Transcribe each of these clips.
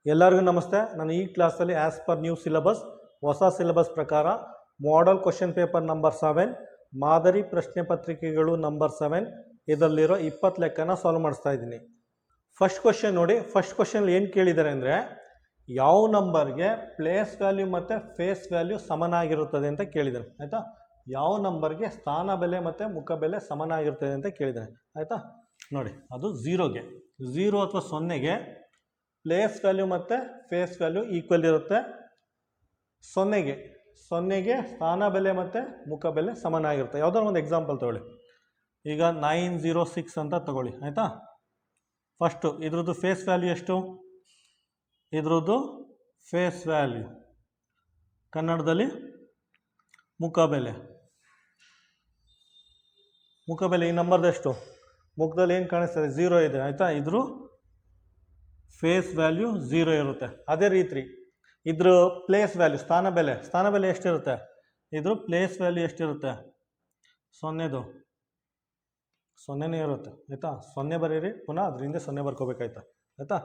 ಎಲ್ಲರಿಗೂ ನಮಸ್ತೆ. ನಾನು ಈ ಕ್ಲಾಸಲ್ಲಿ ಆಸ್ ಪರ್ ನ್ಯೂ ಸಿಲೆಬಸ್ ಹೊಸ ಸಿಲೆಬಸ್ ಪ್ರಕಾರ ಮಾಡೆಲ್ ಕ್ವಶನ್ ಪೇಪರ್ ನಂಬರ್ 7 ಮಾದರಿ ಪ್ರಶ್ನೆ ಪತ್ರಿಕೆಗಳು ನಂಬರ್ 7 ಇದರಲ್ಲಿರೋ 20 ಲೆಕ್ಕನ ಸಾಲ್ವ್ ಮಾಡಿಸ್ತಾ ಇದ್ದೀನಿ. ಫಸ್ಟ್ ಕ್ವಶನ್ ನೋಡಿ. ಫಸ್ಟ್ ಕ್ವಶನ್ ಏನು ಕೇಳಿದ್ದಾರೆ ಅಂದರೆ ಯಾವ ನಂಬರ್ಗೆ ಪ್ಲೇಸ್ ವ್ಯಾಲ್ಯೂ ಮತ್ತು ಫೇಸ್ ವ್ಯಾಲ್ಯೂ ಸಮನಾಗಿರುತ್ತದೆ ಅಂತ ಕೇಳಿದ್ದಾರೆ. ಆಯಿತಾ, ಯಾವ ನಂಬರ್ಗೆ ಸ್ಥಾನ ಬೆಲೆ ಮತ್ತು ಮುಖ ಬೆಲೆ ಸಮನಾಗಿರುತ್ತದೆ ಅಂತ ಕೇಳಿದ್ದಾರೆ. ಆಯಿತಾ, ನೋಡಿ ಅದು ಝೀರೋಗೆ, ಝೀರೋ ಅಥವಾ 0ಗೆ ಪ್ಲೇಸ್ ವ್ಯಾಲ್ಯೂ ಮತ್ತು ಫೇಸ್ ವ್ಯಾಲ್ಯೂ ಈಕ್ವಲ್ ಇರುತ್ತೆ. 0ಗೆ ಸ್ಥಾನ ಬೆಲೆ ಮತ್ತು ಮುಖ ಬೆಲೆ ಸಮನಾಗಿರುತ್ತೆ. ಯಾವುದಾದ್ರು ಒಂದು ಎಕ್ಸಾಂಪಲ್ ತಗೊಳ್ಳಿ. ಈಗ 906 ಅಂತ ತಗೊಳ್ಳಿ. ಆಯಿತಾ, ಫಸ್ಟು ಇದ್ರದ್ದು ಫೇಸ್ ವ್ಯಾಲ್ಯೂ ಎಷ್ಟು? ಇದ್ರದ್ದು ಫೇಸ್ ವ್ಯಾಲ್ಯೂ ಕನ್ನಡದಲ್ಲಿ ಮುಖ ಬೆಲೆ. ಮುಖ ಬೆಲೆ ಈ ನಂಬರ್ದೆಷ್ಟು? ಮುಖದಲ್ಲಿ ಏನು ಕಾಣಿಸ್ತದೆ? 0 ಇದೆ. ಆಯಿತಾ, ಇದ್ರ ಫೇಸ್ ವ್ಯಾಲ್ಯೂ 0 ಇರುತ್ತೆ. ಅದೇ ರೀತಿ ಇದ್ರ ಪ್ಲೇಸ್ ವ್ಯಾಲ್ಯೂ ಸ್ಥಾನ ಬೆಲೆ ಎಷ್ಟಿರುತ್ತೆ? ಇದ್ರ ಪ್ಲೇಸ್ ವ್ಯಾಲ್ಯೂ ಎಷ್ಟಿರುತ್ತೆ? 0ನೇ ಇರುತ್ತೆ. ಆಯಿತಾ, 0 ಬರೀರಿ, ಪುನಃ ಅದರಿಂದ 0 ಬರ್ಕೋಬೇಕಾಯ್ತಾ. ಆಯಿತಾ,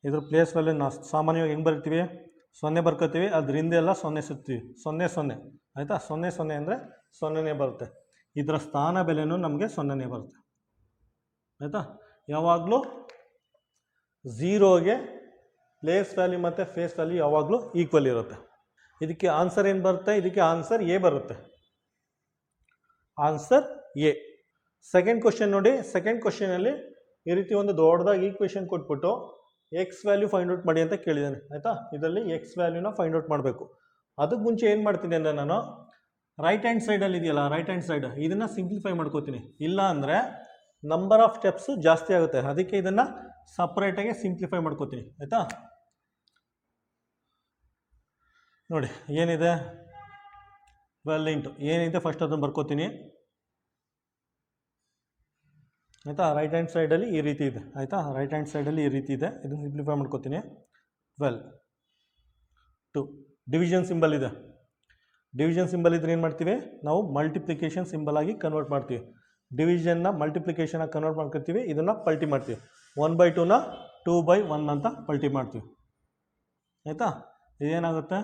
ಇದ್ರ ಪ್ಲೇಸ್ ವ್ಯಾಲ್ಯೂ ನಾವು ಸಾಮಾನ್ಯವಾಗಿ ಹೆಂಗೆ ಬರಿತೀವಿ? 0 ಬರ್ಕೋತೀವಿ, ಅದರಿಂದ ಎಲ್ಲ 0 ಸುತ್ತೀವಿ. 0 ಆಯಿತಾ, 0 ಅಂದರೆ 0ನೇ ಬರುತ್ತೆ. ಇದರ ಸ್ಥಾನ ಬೆಲೆನೂ ನಮಗೆ 0ನೇ ಬರುತ್ತೆ. ಆಯಿತಾ, ಯಾವಾಗಲೂ 0ಗೆ ಪ್ಲೇಸ್ ವ್ಯಾಲ್ಯೂ ಮತ್ತು ಫೇಸ್ ವ್ಯಾಲ್ಯೂ ಯಾವಾಗಲೂ ಈಕ್ವಲ್ ಇರುತ್ತೆ. ಇದಕ್ಕೆ ಆನ್ಸರ್ ಏನು ಬರುತ್ತೆ? ಇದಕ್ಕೆ ಆನ್ಸರ್ ಎ ಬರುತ್ತೆ. Answer A. ಸೆಕೆಂಡ್ ಕ್ವಶನ್ ನೋಡಿ. ಸೆಕೆಂಡ್ ಕ್ವಶನಲ್ಲಿ ಈ ರೀತಿ ಒಂದು ದೊಡ್ಡದಾಗಿ ಈಕ್ವೇಷನ್ ಕೊಟ್ಬಿಟ್ಟು ಎಕ್ಸ್ ವ್ಯಾಲ್ಯೂ ಫೈಂಡ್ ಔಟ್ ಮಾಡಿ ಅಂತ ಕೇಳಿದ್ದಾನೆ. ಆಯಿತಾ, ಇದರಲ್ಲಿ ಎಕ್ಸ್ ವ್ಯಾಲ್ಯೂನ ಫೈಂಡ್ ಔಟ್ ಮಾಡಬೇಕು. ಅದಕ್ಕೆ ಮುಂಚೆ ಏನು ಮಾಡ್ತೀನಿ ಅಂದರೆ ನಾನು ರೈಟ್ ಹ್ಯಾಂಡ್ ಸೈಡಲ್ಲಿ ಇದೆಯಲ್ಲ, ರೈಟ್ ಹ್ಯಾಂಡ್ ಸೈಡ್ ಇದನ್ನು ಸಿಂಪ್ಲಿಫೈ ಮಾಡ್ಕೋತೀನಿ. ಇಲ್ಲ ಅಂದರೆ ನಂಬರ್ ಆಫ್ ಸ್ಟೆಪ್ಸು ಜಾಸ್ತಿ ಆಗುತ್ತೆ. ಅದಕ್ಕೆ ಇದನ್ನು ಸಪ್ರೇಟಾಗಿ ಸಿಂಪ್ಲಿಫೈ ಮಾಡ್ಕೋತೀನಿ. ಆಯಿತಾ, ನೋಡಿ ಏನಿದೆ 12 ಇಂಟು ಏನಿದೆ ಫಸ್ಟ್ ಅದನ್ನು ಬರ್ಕೋತೀನಿ. ಆಯಿತಾ, ರೈಟ್ ಹ್ಯಾಂಡ್ ಸೈಡಲ್ಲಿ ಈ ರೀತಿ ಇದೆ. ಆಯಿತಾ, ರೈಟ್ ಹ್ಯಾಂಡ್ ಸೈಡಲ್ಲಿ ಈ ರೀತಿ ಇದೆ. ಇದನ್ನು ಸಿಂಪ್ಲಿಫೈ ಮಾಡ್ಕೋತೀನಿ. 12 2 ಡಿವಿಷನ್ ಸಿಂಬಲ್ ಇದೆ. ಡಿವಿಷನ್ ಸಿಂಬಲ್ ಇದ್ರೆ ಏನು ಮಾಡ್ತೀವಿ ನಾವು? ಮಲ್ಟಿಪ್ಲಿಕೇಶನ್ ಸಿಂಬಲ್ ಆಗಿ ಕನ್ವರ್ಟ್ ಮಾಡ್ತೀವಿ. ಡಿವಿಷನ್ನ ಮಲ್ಟಿಪ್ಲಿಕೇಶನಾಗಿ ಕನ್ವರ್ಟ್ ಮಾಡ್ಕೊತೀವಿ. ಇದನ್ನು ಪಲ್ಟಿ ಮಾಡ್ತೀವಿ. 1/2ನ 2/1 ಅಂತ ಪಲ್ಟಿ ಮಾಡ್ತೀವಿ. ಆಯಿತಾ, ಇದೇನಾಗುತ್ತೆ?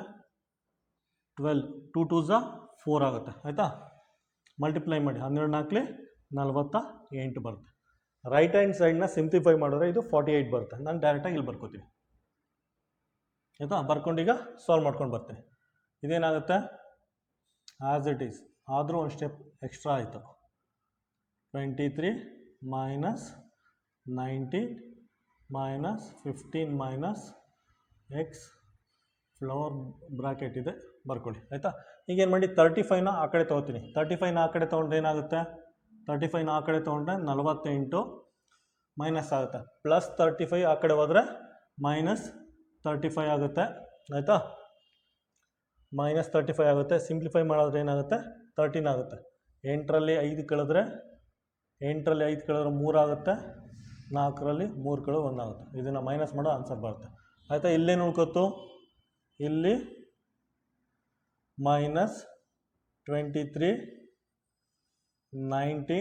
12 2 2s 4 ಆಗುತ್ತೆ. ಆಯಿತಾ, ಮಲ್ಟಿಪ್ಲೈ ಮಾಡಿ 12 4 48 ಬರುತ್ತೆ. ರೈಟ್ ಹ್ಯಾಂಡ್ ಸೈಡ್ನ ಸಿಂಪ್ಲಿಫೈ ಮಾಡಿದ್ರೆ ಇದು 48 ಬರುತ್ತೆ. ನಾನು ಡೈರೆಕ್ಟಾಗಿ ಇಲ್ಲಿ ಬರ್ಕೋತೀನಿ. ಆಯಿತಾ, ಬರ್ಕೊಂಡೀಗ ಸಾಲ್ವ್ ಮಾಡ್ಕೊಂಡು ಬರ್ತೀನಿ. ಇದೇನಾಗುತ್ತೆ? ಆ್ಯಸ್ ಇಟ್ ಈಸ್, ಆದರೂ ಒಂದು ಸ್ಟೆಪ್ ಎಕ್ಸ್ಟ್ರಾ ಆಯಿತು. 23 minus 19 minus 15 minus X floor bracket ಇದೆ, ಬರ್ಕೊಳ್ಳಿ. ಆಯಿತಾ, ಈಗೇನು ಮಾಡಿ 35ನ ಆ ಕಡೆ ತೊಗೋತೀನಿ. 35ನ ಆ ಕಡೆ ತೊಗೊಂಡ್ರೆ ಏನಾಗುತ್ತೆ? 35ನ ಆ ಕಡೆ ತೊಗೊಂಡ್ರೆ 48 ಮೈನಸ್ ಆಗುತ್ತೆ. ಪ್ಲಸ್ 35 ಆ ಕಡೆ ಹೋದರೆ ಮೈನಸ್ 35 ಆಗುತ್ತೆ. ಆಯಿತಾ, ಮೈನಸ್ 35 ಆಗುತ್ತೆ. ಸಿಂಪ್ಲಿಫೈ ಮಾಡಿದ್ರೆ ಏನಾಗುತ್ತೆ? 13 ಆಗುತ್ತೆ. 8ರಲ್ಲಿ 5 ಕಳೆದ್ರೆ 3 ಆಗುತ್ತೆ. 4ರಲ್ಲಿ 3 ಕಳೆದ್ರೆ 1 ಆಗುತ್ತೆ. ಇದನ್ನು ಮೈನಸ್ ಮಾಡೋ ಆನ್ಸರ್ ಬರುತ್ತೆ. ಆಯಿತಾ, ಇಲ್ಲೇನು ಉಳ್ಕೊತು? ಇಲ್ಲಿ ಮೈನಸ್ 23 19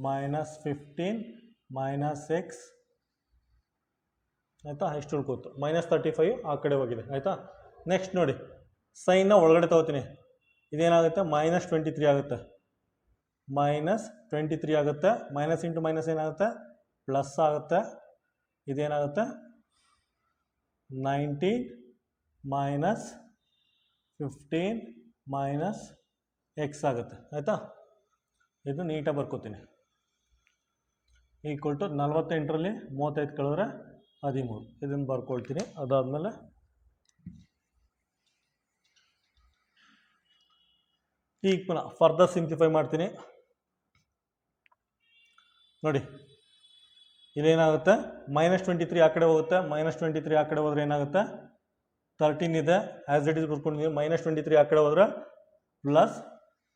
ಮೈನಸ್ 15 ಮೈನಸ್ ಎಕ್ಸ್. ಆಯಿತಾ, ಎಷ್ಟು ಉಳ್ಕೋತು? ಮೈನಸ್ 35 ಆ ಕಡೆ ಹೋಗಿದೆ. ಆಯಿತಾ, ನೆಕ್ಸ್ಟ್ ನೋಡಿ, ಸೈನ್ನ ಒಳಗಡೆ ತಗೋತೀನಿ. ಇದೇನಾಗುತ್ತೆ? ಮೈನಸ್ 23 ಆಗುತ್ತೆ. ಮೈನಸ್ 23 ಆಗುತ್ತೆ. ಮೈನಸ್ ಇಂಟು ಮೈನಸ್ ಏನಾಗುತ್ತೆ? ಪ್ಲಸ್ ಆಗುತ್ತೆ. ಇದೇನಾಗುತ್ತೆ? 19 ಮೈನಸ್ 15 ಮೈನಸ್ ಎಕ್ಸ್ ಆಗುತ್ತೆ. ಆಯಿತಾ, ಇದು ನೀಟಾಗಿ ಬರ್ಕೋತೀನಿ. ಈಕ್ವಲ್ ಟು 48ರಲ್ಲಿ 35 ಕಳೆದ್ರೆ 13. ಇದನ್ನು ಬರ್ಕೊಳ್ತೀನಿ. ಅದಾದಮೇಲೆ ಈಗ ಪುನಃ ಫರ್ದರ್ ಸಿಂಪ್ಲಿಫೈ ಮಾಡ್ತೀನಿ. ನೋಡಿ, ಇಲ್ಲೇನಾಗುತ್ತೆ? ಮೈನಸ್ 23 ಆ ಕಡೆ ಹೋಗುತ್ತೆ. ಮೈನಸ್ 23 ಆ ಕಡೆ ಹೋದರೆ ಏನಾಗುತ್ತೆ? 13 ಇದೆ. ಆ್ಯಸ್ ಇಟ್ ಈಸ್ ಬರ್ಕೊಂಡಿದ್ದೀವಿ. ಮೈನಸ್ 23 ಆ ಕಡೆ ಹೋದರೆ ಪ್ಲಸ್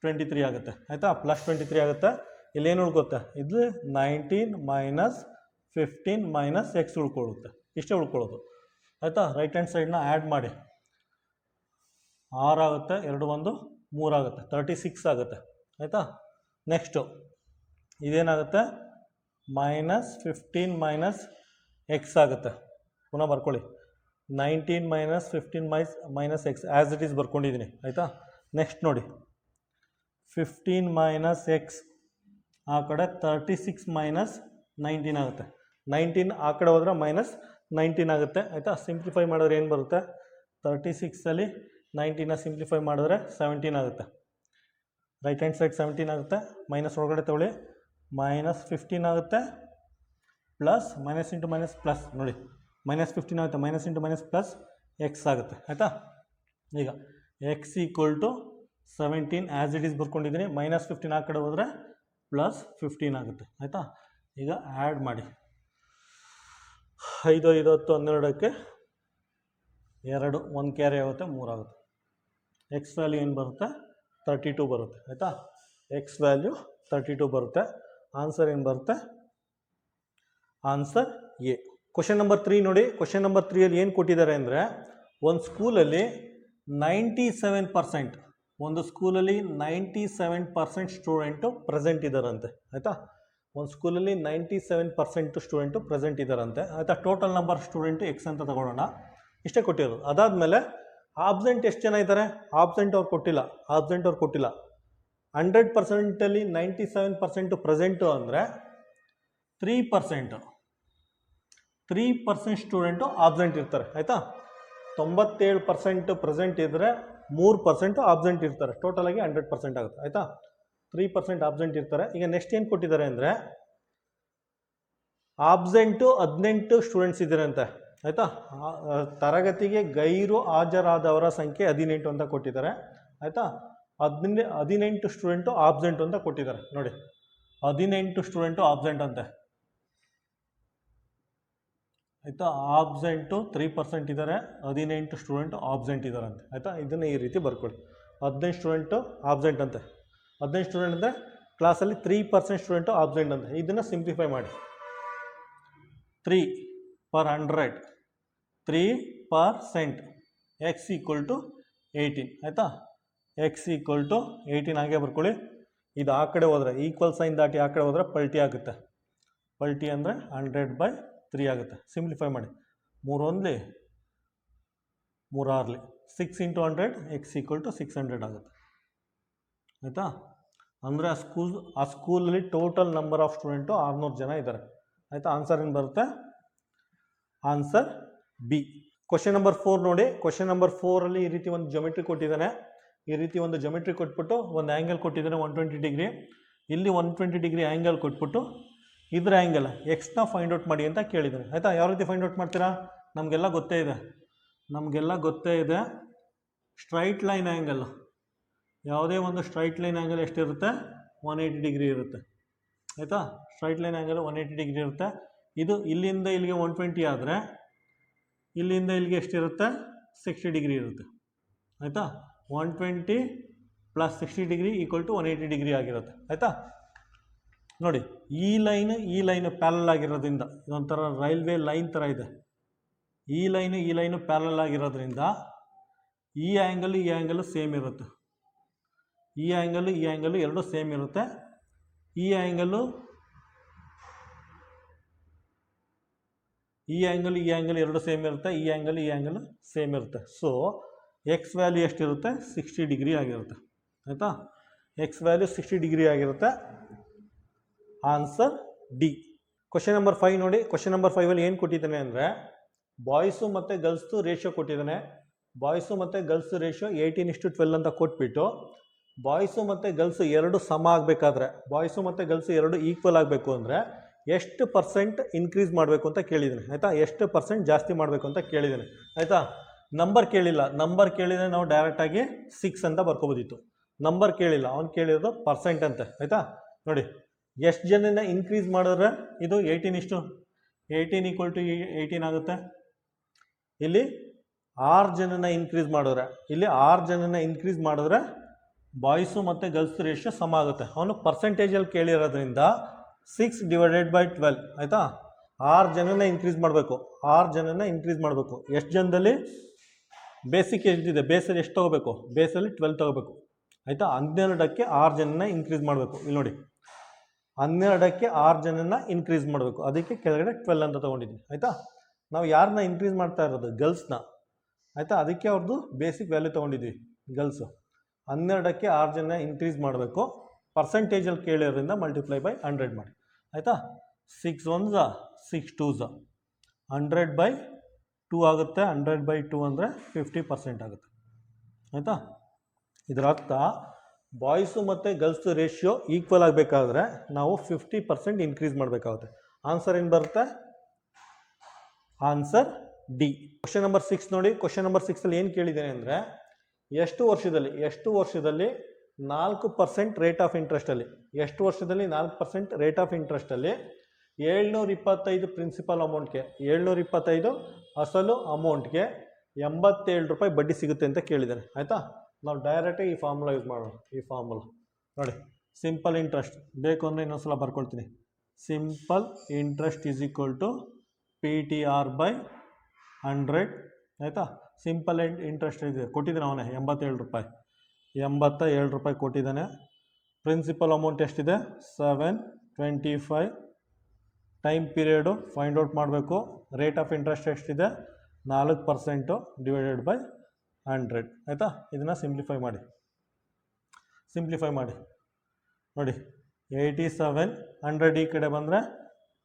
23 ಆಗುತ್ತೆ. ಆಯಿತಾ, ಪ್ಲಸ್ 23 ಆಗುತ್ತೆ. ಇಲ್ಲೇನು ಉಳ್ಕೊತ್ತೆ? ಇದು 19 ಮೈನಸ್ 15 ಮೈನಸ್ ಎಕ್ಸ್ ಉಳ್ಕೊಳ್ಳುತ್ತೆ. ಇಷ್ಟೇ ಉಳ್ಕೊಳ್ಳೋದು. ಆಯಿತಾ, ರೈಟ್ ಹ್ಯಾಂಡ್ ಸೈಡ್ನ ಆ್ಯಡ್ ಮಾಡಿ 6 ಆಗುತ್ತೆ. 2 1 3 ಆಗುತ್ತೆ. 36 ಆಗುತ್ತೆ. ಆಯಿತಾ, ನೆಕ್ಸ್ಟು ಇದೇನಾಗುತ್ತೆ? ಮೈನಸ್ 15 ಮೈನಸ್ ಎಕ್ಸ್ ಆಗುತ್ತೆ. ಪುನಃ ಬರ್ಕೊಳ್ಳಿ. 19 minus 15 minus x as it is ಬರ್ಕೊಂಡಿದ್ದೀನಿ ಆಯಿತಾ. ನೆಕ್ಸ್ಟ್ ನೋಡಿ 15 ಮೈನಸ್ ಎಕ್ಸ್ ಆ ಕಡೆ 36 ಮೈನಸ್ 19 ಆಗುತ್ತೆ. 19 ಆ ಕಡೆ ಹೋದ್ರೆ ಮೈನಸ್ 19 ಆಗುತ್ತೆ ಆಯಿತಾ. ಸಿಂಪ್ಲಿಫೈ ಮಾಡಿದ್ರೆ ಏನು ಬರುತ್ತೆ, 36ಅಲ್ಲಿ 19ನ ಸಿಂಪ್ಲಿಫೈ ಮಾಡಿದ್ರೆ 17 ಆಗುತ್ತೆ. ರೈಟ್ ಹ್ಯಾಂಡ್ ಸೈಡ್ 17 ಆಗುತ್ತೆ, ಮೈನಸ್ ಒಳಗಡೆ ತಗೊಳ್ಳಿ, ಮೈನಸ್ 15 ಆಗುತ್ತೆ, plus minus into minus plus ನೋಡಿ ಮೈನಸ್ 15 ಆಗುತ್ತೆ, minus into minus plus x ಆಗುತ್ತೆ ಆಯಿತಾ. ಈಗ x equal to 17 as it is ಬರ್ಕೊಂಡಿದ್ದೀನಿ, ಮೈನಸ್ 15 ಆ ಕಡೆ ಹೋದರೆ ಪ್ಲಸ್ 15 ಆಗುತ್ತೆ ಆಯಿತಾ. ಈಗ ಆ್ಯಡ್ ಮಾಡಿ 5 5 10 12ಕ್ಕೆ 2 1 ಕ್ಯಾರಿ ಆಗುತ್ತೆ 3 ಆಗುತ್ತೆ. ಎಕ್ಸ್ ವ್ಯಾಲ್ಯೂ ಏನು ಬರುತ್ತೆ 32 ಬರುತ್ತೆ ಆಯಿತಾ. ಎಕ್ಸ್ ವ್ಯಾಲ್ಯೂ 32 ಬರುತ್ತೆ. ಆನ್ಸರ್ ಏನು ಬರುತ್ತೆ, ಆನ್ಸರ್ ಎ. ಕ್ವಶನ್ ನಂಬರ್ 3 ನೋಡಿ. ಕ್ವಶನ್ ನಂಬರ್ 3ಅಲ್ಲಿ ಏನು ಕೊಟ್ಟಿದ್ದಾರೆ ಅಂದರೆ, ಒಂದು ಸ್ಕೂಲಲ್ಲಿ 97%, ಒಂದು ಸ್ಕೂಲಲ್ಲಿ 97% ಸ್ಟೂಡೆಂಟು ಪ್ರೆಸೆಂಟ್ ಇದ್ದಾರಂತೆ ಆಯಿತಾ. ಒಂದು ಸ್ಕೂಲಲ್ಲಿ 97% ಸ್ಟೂಡೆಂಟು ಪ್ರೆಸೆಂಟ್ ಇದ್ದಾರಂತೆ ಆಯಿತಾ. ಟೋಟಲ್ ನಂಬರ್ ಸ್ಟೂಡೆಂಟು ಎಕ್ಸ್ ಅಂತ ತಗೊಳ್ಳೋಣ, ಇಷ್ಟೇ ಕೊಟ್ಟಿರೋದು. ಅದಾದಮೇಲೆ ಆಬ್ಸೆಂಟ್ ಎಷ್ಟು ಜನ ಇದ್ದಾರೆ, ಆಬ್ಸೆಂಟ್ ಅವ್ರು ಕೊಟ್ಟಿಲ್ಲ, 100%ಅಲ್ಲಿ 97% ಪ್ರೆಸೆಂಟು ಅಂದರೆ 3% ಸ್ಟೂಡೆಂಟು ಆಬ್ಸೆಂಟ್ ಇರ್ತಾರೆ ಆಯಿತಾ. 97% ಪ್ರೆಸೆಂಟ್ ಇದ್ದರೆ 3% ಆಬ್ಸೆಂಟ್ ಇರ್ತಾರೆ, ಟೋಟಲಾಗಿ 100% ಆಗುತ್ತೆ ಆಯಿತಾ. 3% ಆಬ್ಸೆಂಟ್ ಇರ್ತಾರೆ. ಈಗ ನೆಕ್ಸ್ಟ್ ಏನು ಕೊಟ್ಟಿದ್ದಾರೆ ಅಂದರೆ, ಆಬ್ಸೆಂಟು 18 ಸ್ಟೂಡೆಂಟ್ಸ್ ಇದ್ದಾರೆ ಅಂತೆ ಆಯಿತಾ. ತರಗತಿಗೆ ಗೈರು ಹಾಜರಾದವರ ಸಂಖ್ಯೆ 18 ಅಂತ ಕೊಟ್ಟಿದ್ದಾರೆ ಆಯಿತಾ. 18 ಸ್ಟೂಡೆಂಟು ಆಬ್ಸೆಂಟ್ ಅಂತ ಕೊಟ್ಟಿದ್ದಾರೆ ನೋಡಿ, 18 ಸ್ಟೂಡೆಂಟು ಆಬ್ಸೆಂಟ್ ಅಂತೆ ಆಯಿತಾ. ಆಬ್ಸೆಂಟು 3% ಇದ್ದಾರೆ, 18 ಸ್ಟೂಡೆಂಟು ಆಬ್ಸೆಂಟ್ ಇದ್ದಾರಂತೆ ಆಯಿತಾ. ಇದನ್ನು ಈ ರೀತಿ ಬರ್ಕೊಳ್ಳಿ, 15 ಸ್ಟೂಡೆಂಟು ಆಬ್ಸೆಂಟ್ ಅಂತೆ, 15 ಸ್ಟೂಡೆಂಟ್ ಅಂದರೆ ಕ್ಲಾಸಲ್ಲಿ 3% ಸ್ಟೂಡೆಂಟು ಆಬ್ಸೆಂಟ್ ಅಂತೆ. ಇದನ್ನು ಸಿಂಪ್ಲಿಫೈ ಮಾಡಿ, 3/100 3% ಎಕ್ಸ್ ಈಕ್ವಲ್ ಟು 18 ಆಯಿತಾ. ಎಕ್ಸ್ ಈಕ್ವಲ್ ಟು 18 ಹಾಗೆ ಬರ್ಕೊಳ್ಳಿ. ಇದು ಆ ಕಡೆ ಹೋದರೆ ಈಕ್ವಲ್ ಸೈನ್ ದಾಟಿ ಆ ಕಡೆ ಹೋದರೆ ಪಲ್ಟಿ ಆಗುತ್ತೆ, ಪಲ್ಟಿ ಅಂದರೆ 100/3 ಆಗುತ್ತೆ. ಸಿಂಪ್ಲಿಫೈ ಮಾಡಿ, 3 1 3 6 6 × 100 ಎಕ್ಸ್ ಈಕ್ವಲ್ ಟು 600 ಆಗುತ್ತೆ ಆಯಿತಾ. ಅಂದರೆ ಆ ಸ್ಕೂಲಲ್ಲಿ ಟೋಟಲ್ ನಂಬರ್ ಆಫ್ ಸ್ಟೂಡೆಂಟು 600 ಜನ ಇದ್ದಾರೆ ಆಯಿತಾ. ಆನ್ಸರ್ ಏನು ಬರುತ್ತೆ, ಆನ್ಸರ್ ಬಿ. ಕ್ವಶನ್ ನಂಬರ್ 4 ನೋಡಿ. ಕ್ವಶನ್ ನಂಬರ್ 4ಅಲ್ಲಿ ಈ ರೀತಿ ಒಂದು ಜೊಮೆಟ್ರಿ ಕೊಟ್ಟಿದ್ದಾನೆ, ಈ ರೀತಿ ಒಂದು ಜೊಮೆಟ್ರಿ ಕೊಟ್ಬಿಟ್ಟು ಒಂದು ಆ್ಯಂಗಲ್ ಕೊಟ್ಟಿದ್ದಾನೆ 120 ಡಿಗ್ರಿ. ಇಲ್ಲಿ 120 ಡಿಗ್ರಿ ಆ್ಯಂಗಲ್ ಕೊಟ್ಬಿಟ್ಟು ಇದ್ರ ಆ್ಯಂಗಲ್ ಎಕ್ಸ್ನ ಫೈಂಡ್ ಔಟ್ ಮಾಡಿ ಅಂತ ಕೇಳಿದ್ದಾನೆ ಆಯಿತಾ. ಯಾವ ರೀತಿ ಫೈಂಡ್ ಔಟ್ ಮಾಡ್ತೀರಾ, ನಮಗೆಲ್ಲ ಗೊತ್ತೇ ಇದೆ ಸ್ಟ್ರೈಟ್ ಲೈನ್ ಆ್ಯಂಗಲ್, ಯಾವುದೇ ಒಂದು ಸ್ಟ್ರೈಟ್ ಲೈನ್ ಆ್ಯಂಗಲ್ ಎಷ್ಟಿರುತ್ತೆ 180 ಡಿಗ್ರಿ ಇರುತ್ತೆ ಆಯಿತಾ. ಸ್ಟ್ರೈಟ್ ಲೈನ್ ಆ್ಯಂಗಲ್ 180 ಡಿಗ್ರಿ ಇರುತ್ತೆ. ಇದು ಇಲ್ಲಿಂದ ಇಲ್ಲಿಗೆ 120 ಆದರೆ ಇಲ್ಲಿಂದ ಇಲ್ಲಿಗೆ ಎಷ್ಟಿರುತ್ತೆ 60 ಡಿಗ್ರಿ ಇರುತ್ತೆ ಆಯಿತಾ. 120 + 60 ಡಿಗ್ರಿ ಈಕ್ವಲ್ ಟು 180 ಡಿಗ್ರಿ ಆಗಿರುತ್ತೆ ಆಯಿತಾ. ನೋಡಿ ಈ ಲೈನು ಪ್ಯಾರಲ್ ಆಗಿರೋದ್ರಿಂದ ಇದೊಂಥರ ರೈಲ್ವೆ ಲೈನ್ ಥರ ಇದೆ. ಈ ಲೈನು ಪ್ಯಾರಲ್ ಆಗಿರೋದ್ರಿಂದ ಈ ಆ್ಯಂಗಲ್ ಸೇಮ್ ಇರುತ್ತೆ, ಈ ಆ್ಯಂಗಲ್ ಎರಡು ಸೇಮ್ ಇರುತ್ತೆ. ಈ ಆ್ಯಂಗಲ್ ಎರಡು ಸೇಮ್ ಇರುತ್ತೆ, ಈ ಆ್ಯಂಗಲ್ ಸೇಮ್ ಇರುತ್ತೆ. ಸೊ ಎಕ್ಸ್ ವ್ಯಾಲ್ಯೂ ಎಷ್ಟಿರುತ್ತೆ 60 ಡಿಗ್ರಿ ಆಗಿರುತ್ತೆ ಆಯಿತಾ. ಎಕ್ಸ್ ವ್ಯಾಲ್ಯೂ 60 ಡಿಗ್ರಿ ಆಗಿರುತ್ತೆ. Answer D. ಕ್ವಶನ್ ನಂಬರ್ 5 ನೋಡಿ. ಕ್ವಶನ್ ನಂಬರ್ 5ಅಲ್ಲಿ ಏನು ಕೊಟ್ಟಿದ್ದಾನೆ ಅಂದರೆ, ಬಾಯ್ಸು ಮತ್ತು ಗರ್ಲ್ಸ್ದು ರೇಷಿಯೋ ಕೊಟ್ಟಿದ್ದಾನೆ. ಬಾಯ್ಸು ಮತ್ತು ಗರ್ಲ್ಸ್ ರೇಷಿಯೋ 18:12 ಅಂತ ಕೊಟ್ಬಿಟ್ಟು, ಬಾಯ್ಸು ಮತ್ತು ಗರ್ಲ್ಸ್ ಎರಡು ಸಮ ಆಗಬೇಕಾದ್ರೆ, ಬಾಯ್ಸು ಮತ್ತು ಗರ್ಲ್ಸ್ ಎರಡು ಈಕ್ವಲ್ ಆಗಬೇಕು ಅಂದರೆ ಎಷ್ಟು ಪರ್ಸೆಂಟ್ ಇನ್ಕ್ರೀಸ್ ಮಾಡಬೇಕು ಅಂತ ಕೇಳಿದ್ದಾನೆ ಆಯಿತಾ. ಎಷ್ಟು ಪರ್ಸೆಂಟ್ ಜಾಸ್ತಿ ಮಾಡಬೇಕು ಅಂತ ಕೇಳಿದ್ದಾನೆ ಆಯಿತಾ. ನಂಬರ್ ಕೇಳಿಲ್ಲ, ನಂಬರ್ ಕೇಳಿದರೆ ನಾವು ಡೈರೆಕ್ಟಾಗಿ 6 ಅಂತ ಬರ್ಕೋಬೋದಿತ್ತು. ನಂಬರ್ ಕೇಳಿಲ್ಲ, ಅವ್ನು ಕೇಳಿರೋದು ಪರ್ಸೆಂಟ್ ಅಂತೆ ಆಯಿತಾ. ನೋಡಿ ಎಷ್ಟು ಜನನ ಇನ್ಕ್ರೀಸ್ ಮಾಡಿದ್ರೆ ಇದು 18 ಈಕ್ವಲ್ ಟು 18 ಆಗುತ್ತೆ. ಇಲ್ಲಿ 6 ಜನನ ಇನ್ಕ್ರೀಸ್ ಮಾಡಿದ್ರೆ, ಇಲ್ಲಿ 6 ಜನನ ಇನ್ಕ್ರೀಸ್ ಮಾಡಿದ್ರೆ ಬಾಯ್ಸು ಮತ್ತು ಗರ್ಲ್ಸ್ ರೇಷಿಯೋ ಸಮ ಆಗುತ್ತೆ. ಅವನು ಪರ್ಸೆಂಟೇಜಲ್ಲಿ ಕೇಳಿರೋದ್ರಿಂದ 6/12 ಆಯಿತಾ. 6 ಜನನ ಇನ್ಕ್ರೀಸ್ ಮಾಡಬೇಕು, 6 ಜನನ ಇನ್ಕ್ರೀಸ್ ಮಾಡಬೇಕು. ಎಷ್ಟು ಜನದಲ್ಲಿ ಬೇಸಿಕ್ ಎಷ್ಟಿದೆ, ಬೇಸಲ್ಲಿ ಎಷ್ಟು ತೊಗೋಬೇಕು, ಬೇಸಲ್ಲಿ 12 ತೊಗೋಬೇಕು ಆಯಿತಾ. 12ಕ್ಕೆ 6 ಜನನ ಇನ್ಕ್ರೀಸ್ ಮಾಡಬೇಕು. ಇಲ್ಲಿ ನೋಡಿ 12ಕ್ಕೆ 6 ಜನನ ಇನ್ಕ್ರೀಸ್ ಮಾಡಬೇಕು, ಅದಕ್ಕೆ ಕೆಳಗಡೆ 12 ಅಂತ ತೊಗೊಂಡಿದ್ದೀನಿ ಆಯಿತಾ. ನಾವು ಯಾರನ್ನ ಇನ್ಕ್ರೀಸ್ ಮಾಡ್ತಾ ಇರೋದು? ಗರ್ಲ್ಸ್ನ. ಆಯಿತಾ? ಅದಕ್ಕೆ ಅವ್ರದ್ದು ಬೇಸಿಕ್ ವ್ಯಾಲ್ಯೂ ತೊಗೊಂಡಿದ್ವಿ. ಗರ್ಲ್ಸು 12ಕ್ಕೆ 6 ಜನ ಇನ್ಕ್ರೀಸ್ ಮಾಡಬೇಕು. ಪರ್ಸೆಂಟೇಜಲ್ಲಿ ಕೇಳಿರೋದ್ರಿಂದ ಮಲ್ಟಿಪ್ಲೈ ಬೈ 100 ಮಾಡಿ. ಆಯಿತಾ? 6 1s 6 2s 100/2 ಆಗುತ್ತೆ. 100/2 ಅಂದರೆ 50% ಆಗುತ್ತೆ. ಆಯಿತಾ? ಇದರ ಅರ್ಥ ಬಾಯ್ಸು ಮತ್ತು ಗರ್ಲ್ಸು ರೇಷಿಯೋ ಈಕ್ವಲ್ ಆಗಬೇಕಾದ್ರೆ ನಾವು 50% ಇನ್ಕ್ರೀಸ್ ಮಾಡಬೇಕಾಗುತ್ತೆ. ಆನ್ಸರ್ ಏನು ಬರುತ್ತೆ? Answer D. ಕ್ವಶನ್ ನಂಬರ್ 6 ನೋಡಿ. ಕ್ವಶನ್ ನಂಬರ್ 6ಅಲ್ಲಿ ಏನು ಕೇಳಿದ್ದೇನೆ ಅಂದರೆ, ಎಷ್ಟು ವರ್ಷದಲ್ಲಿ 4% ರೇಟ್ ಆಫ್ ಇಂಟ್ರೆಸ್ಟಲ್ಲಿ 4% ರೇಟ್ ಆಫ್ ಇಂಟ್ರೆಸ್ಟಲ್ಲಿ 725 ಪ್ರಿನ್ಸಿಪಲ್ ಅಮೌಂಟ್ಗೆ 725 ಅಸಲು ಅಮೌಂಟ್ಗೆ 87 ರೂಪಾಯಿ ಬಡ್ಡಿ ಸಿಗುತ್ತೆ ಅಂತ ಕೇಳಿದ್ದಾರೆ. ಆಯಿತಾ? ನಾವು ಡೈರೆಕ್ಟಾಗಿ ಈ ಫಾರ್ಮುಲಾ ಯೂಸ್ ಮಾಡೋಣ. ಈ ಫಾರ್ಮುಲಾ ನೋಡಿ, ಸಿಂಪಲ್ ಇಂಟ್ರೆಸ್ಟ್ ಬೇಕು ಅಂದರೆ ಇನ್ನೊಂದ್ಸಲ ಬರ್ಕೊಳ್ತೀನಿ. Simple interest is equal to PTR/100. ಆಯಿತಾ? ಸಿಂಪಲ್ ಇಂಟ್ರೆಸ್ಟ್ ಇದೆ ಕೊಟ್ಟಿದ್ದಾನೆ ಅವನೇ 87 ರೂಪಾಯಿ. 87 ರೂಪಾಯಿ ಕೊಟ್ಟಿದ್ದಾನೆ. ಪ್ರಿನ್ಸಿಪಲ್ ಅಮೌಂಟ್ ಎಷ್ಟಿದೆ? 725. ಟೈಮ್ ಪೀರಿಯಡು ಫೈಂಡ್ ಔಟ್ ಮಾಡಬೇಕು. ರೇಟ್ ಆಫ್ ಇಂಟ್ರೆಸ್ಟ್ ಎಷ್ಟಿದೆ? 4% ಡಿವೈಡೆಡ್ ಬೈ 100. ಆಯಿತಾ? ಇದನ್ನು ಸಿಂಪ್ಲಿಫೈ ಮಾಡಿ ನೋಡಿ. 87 100 ಈ ಕಡೆ ಬಂದರೆ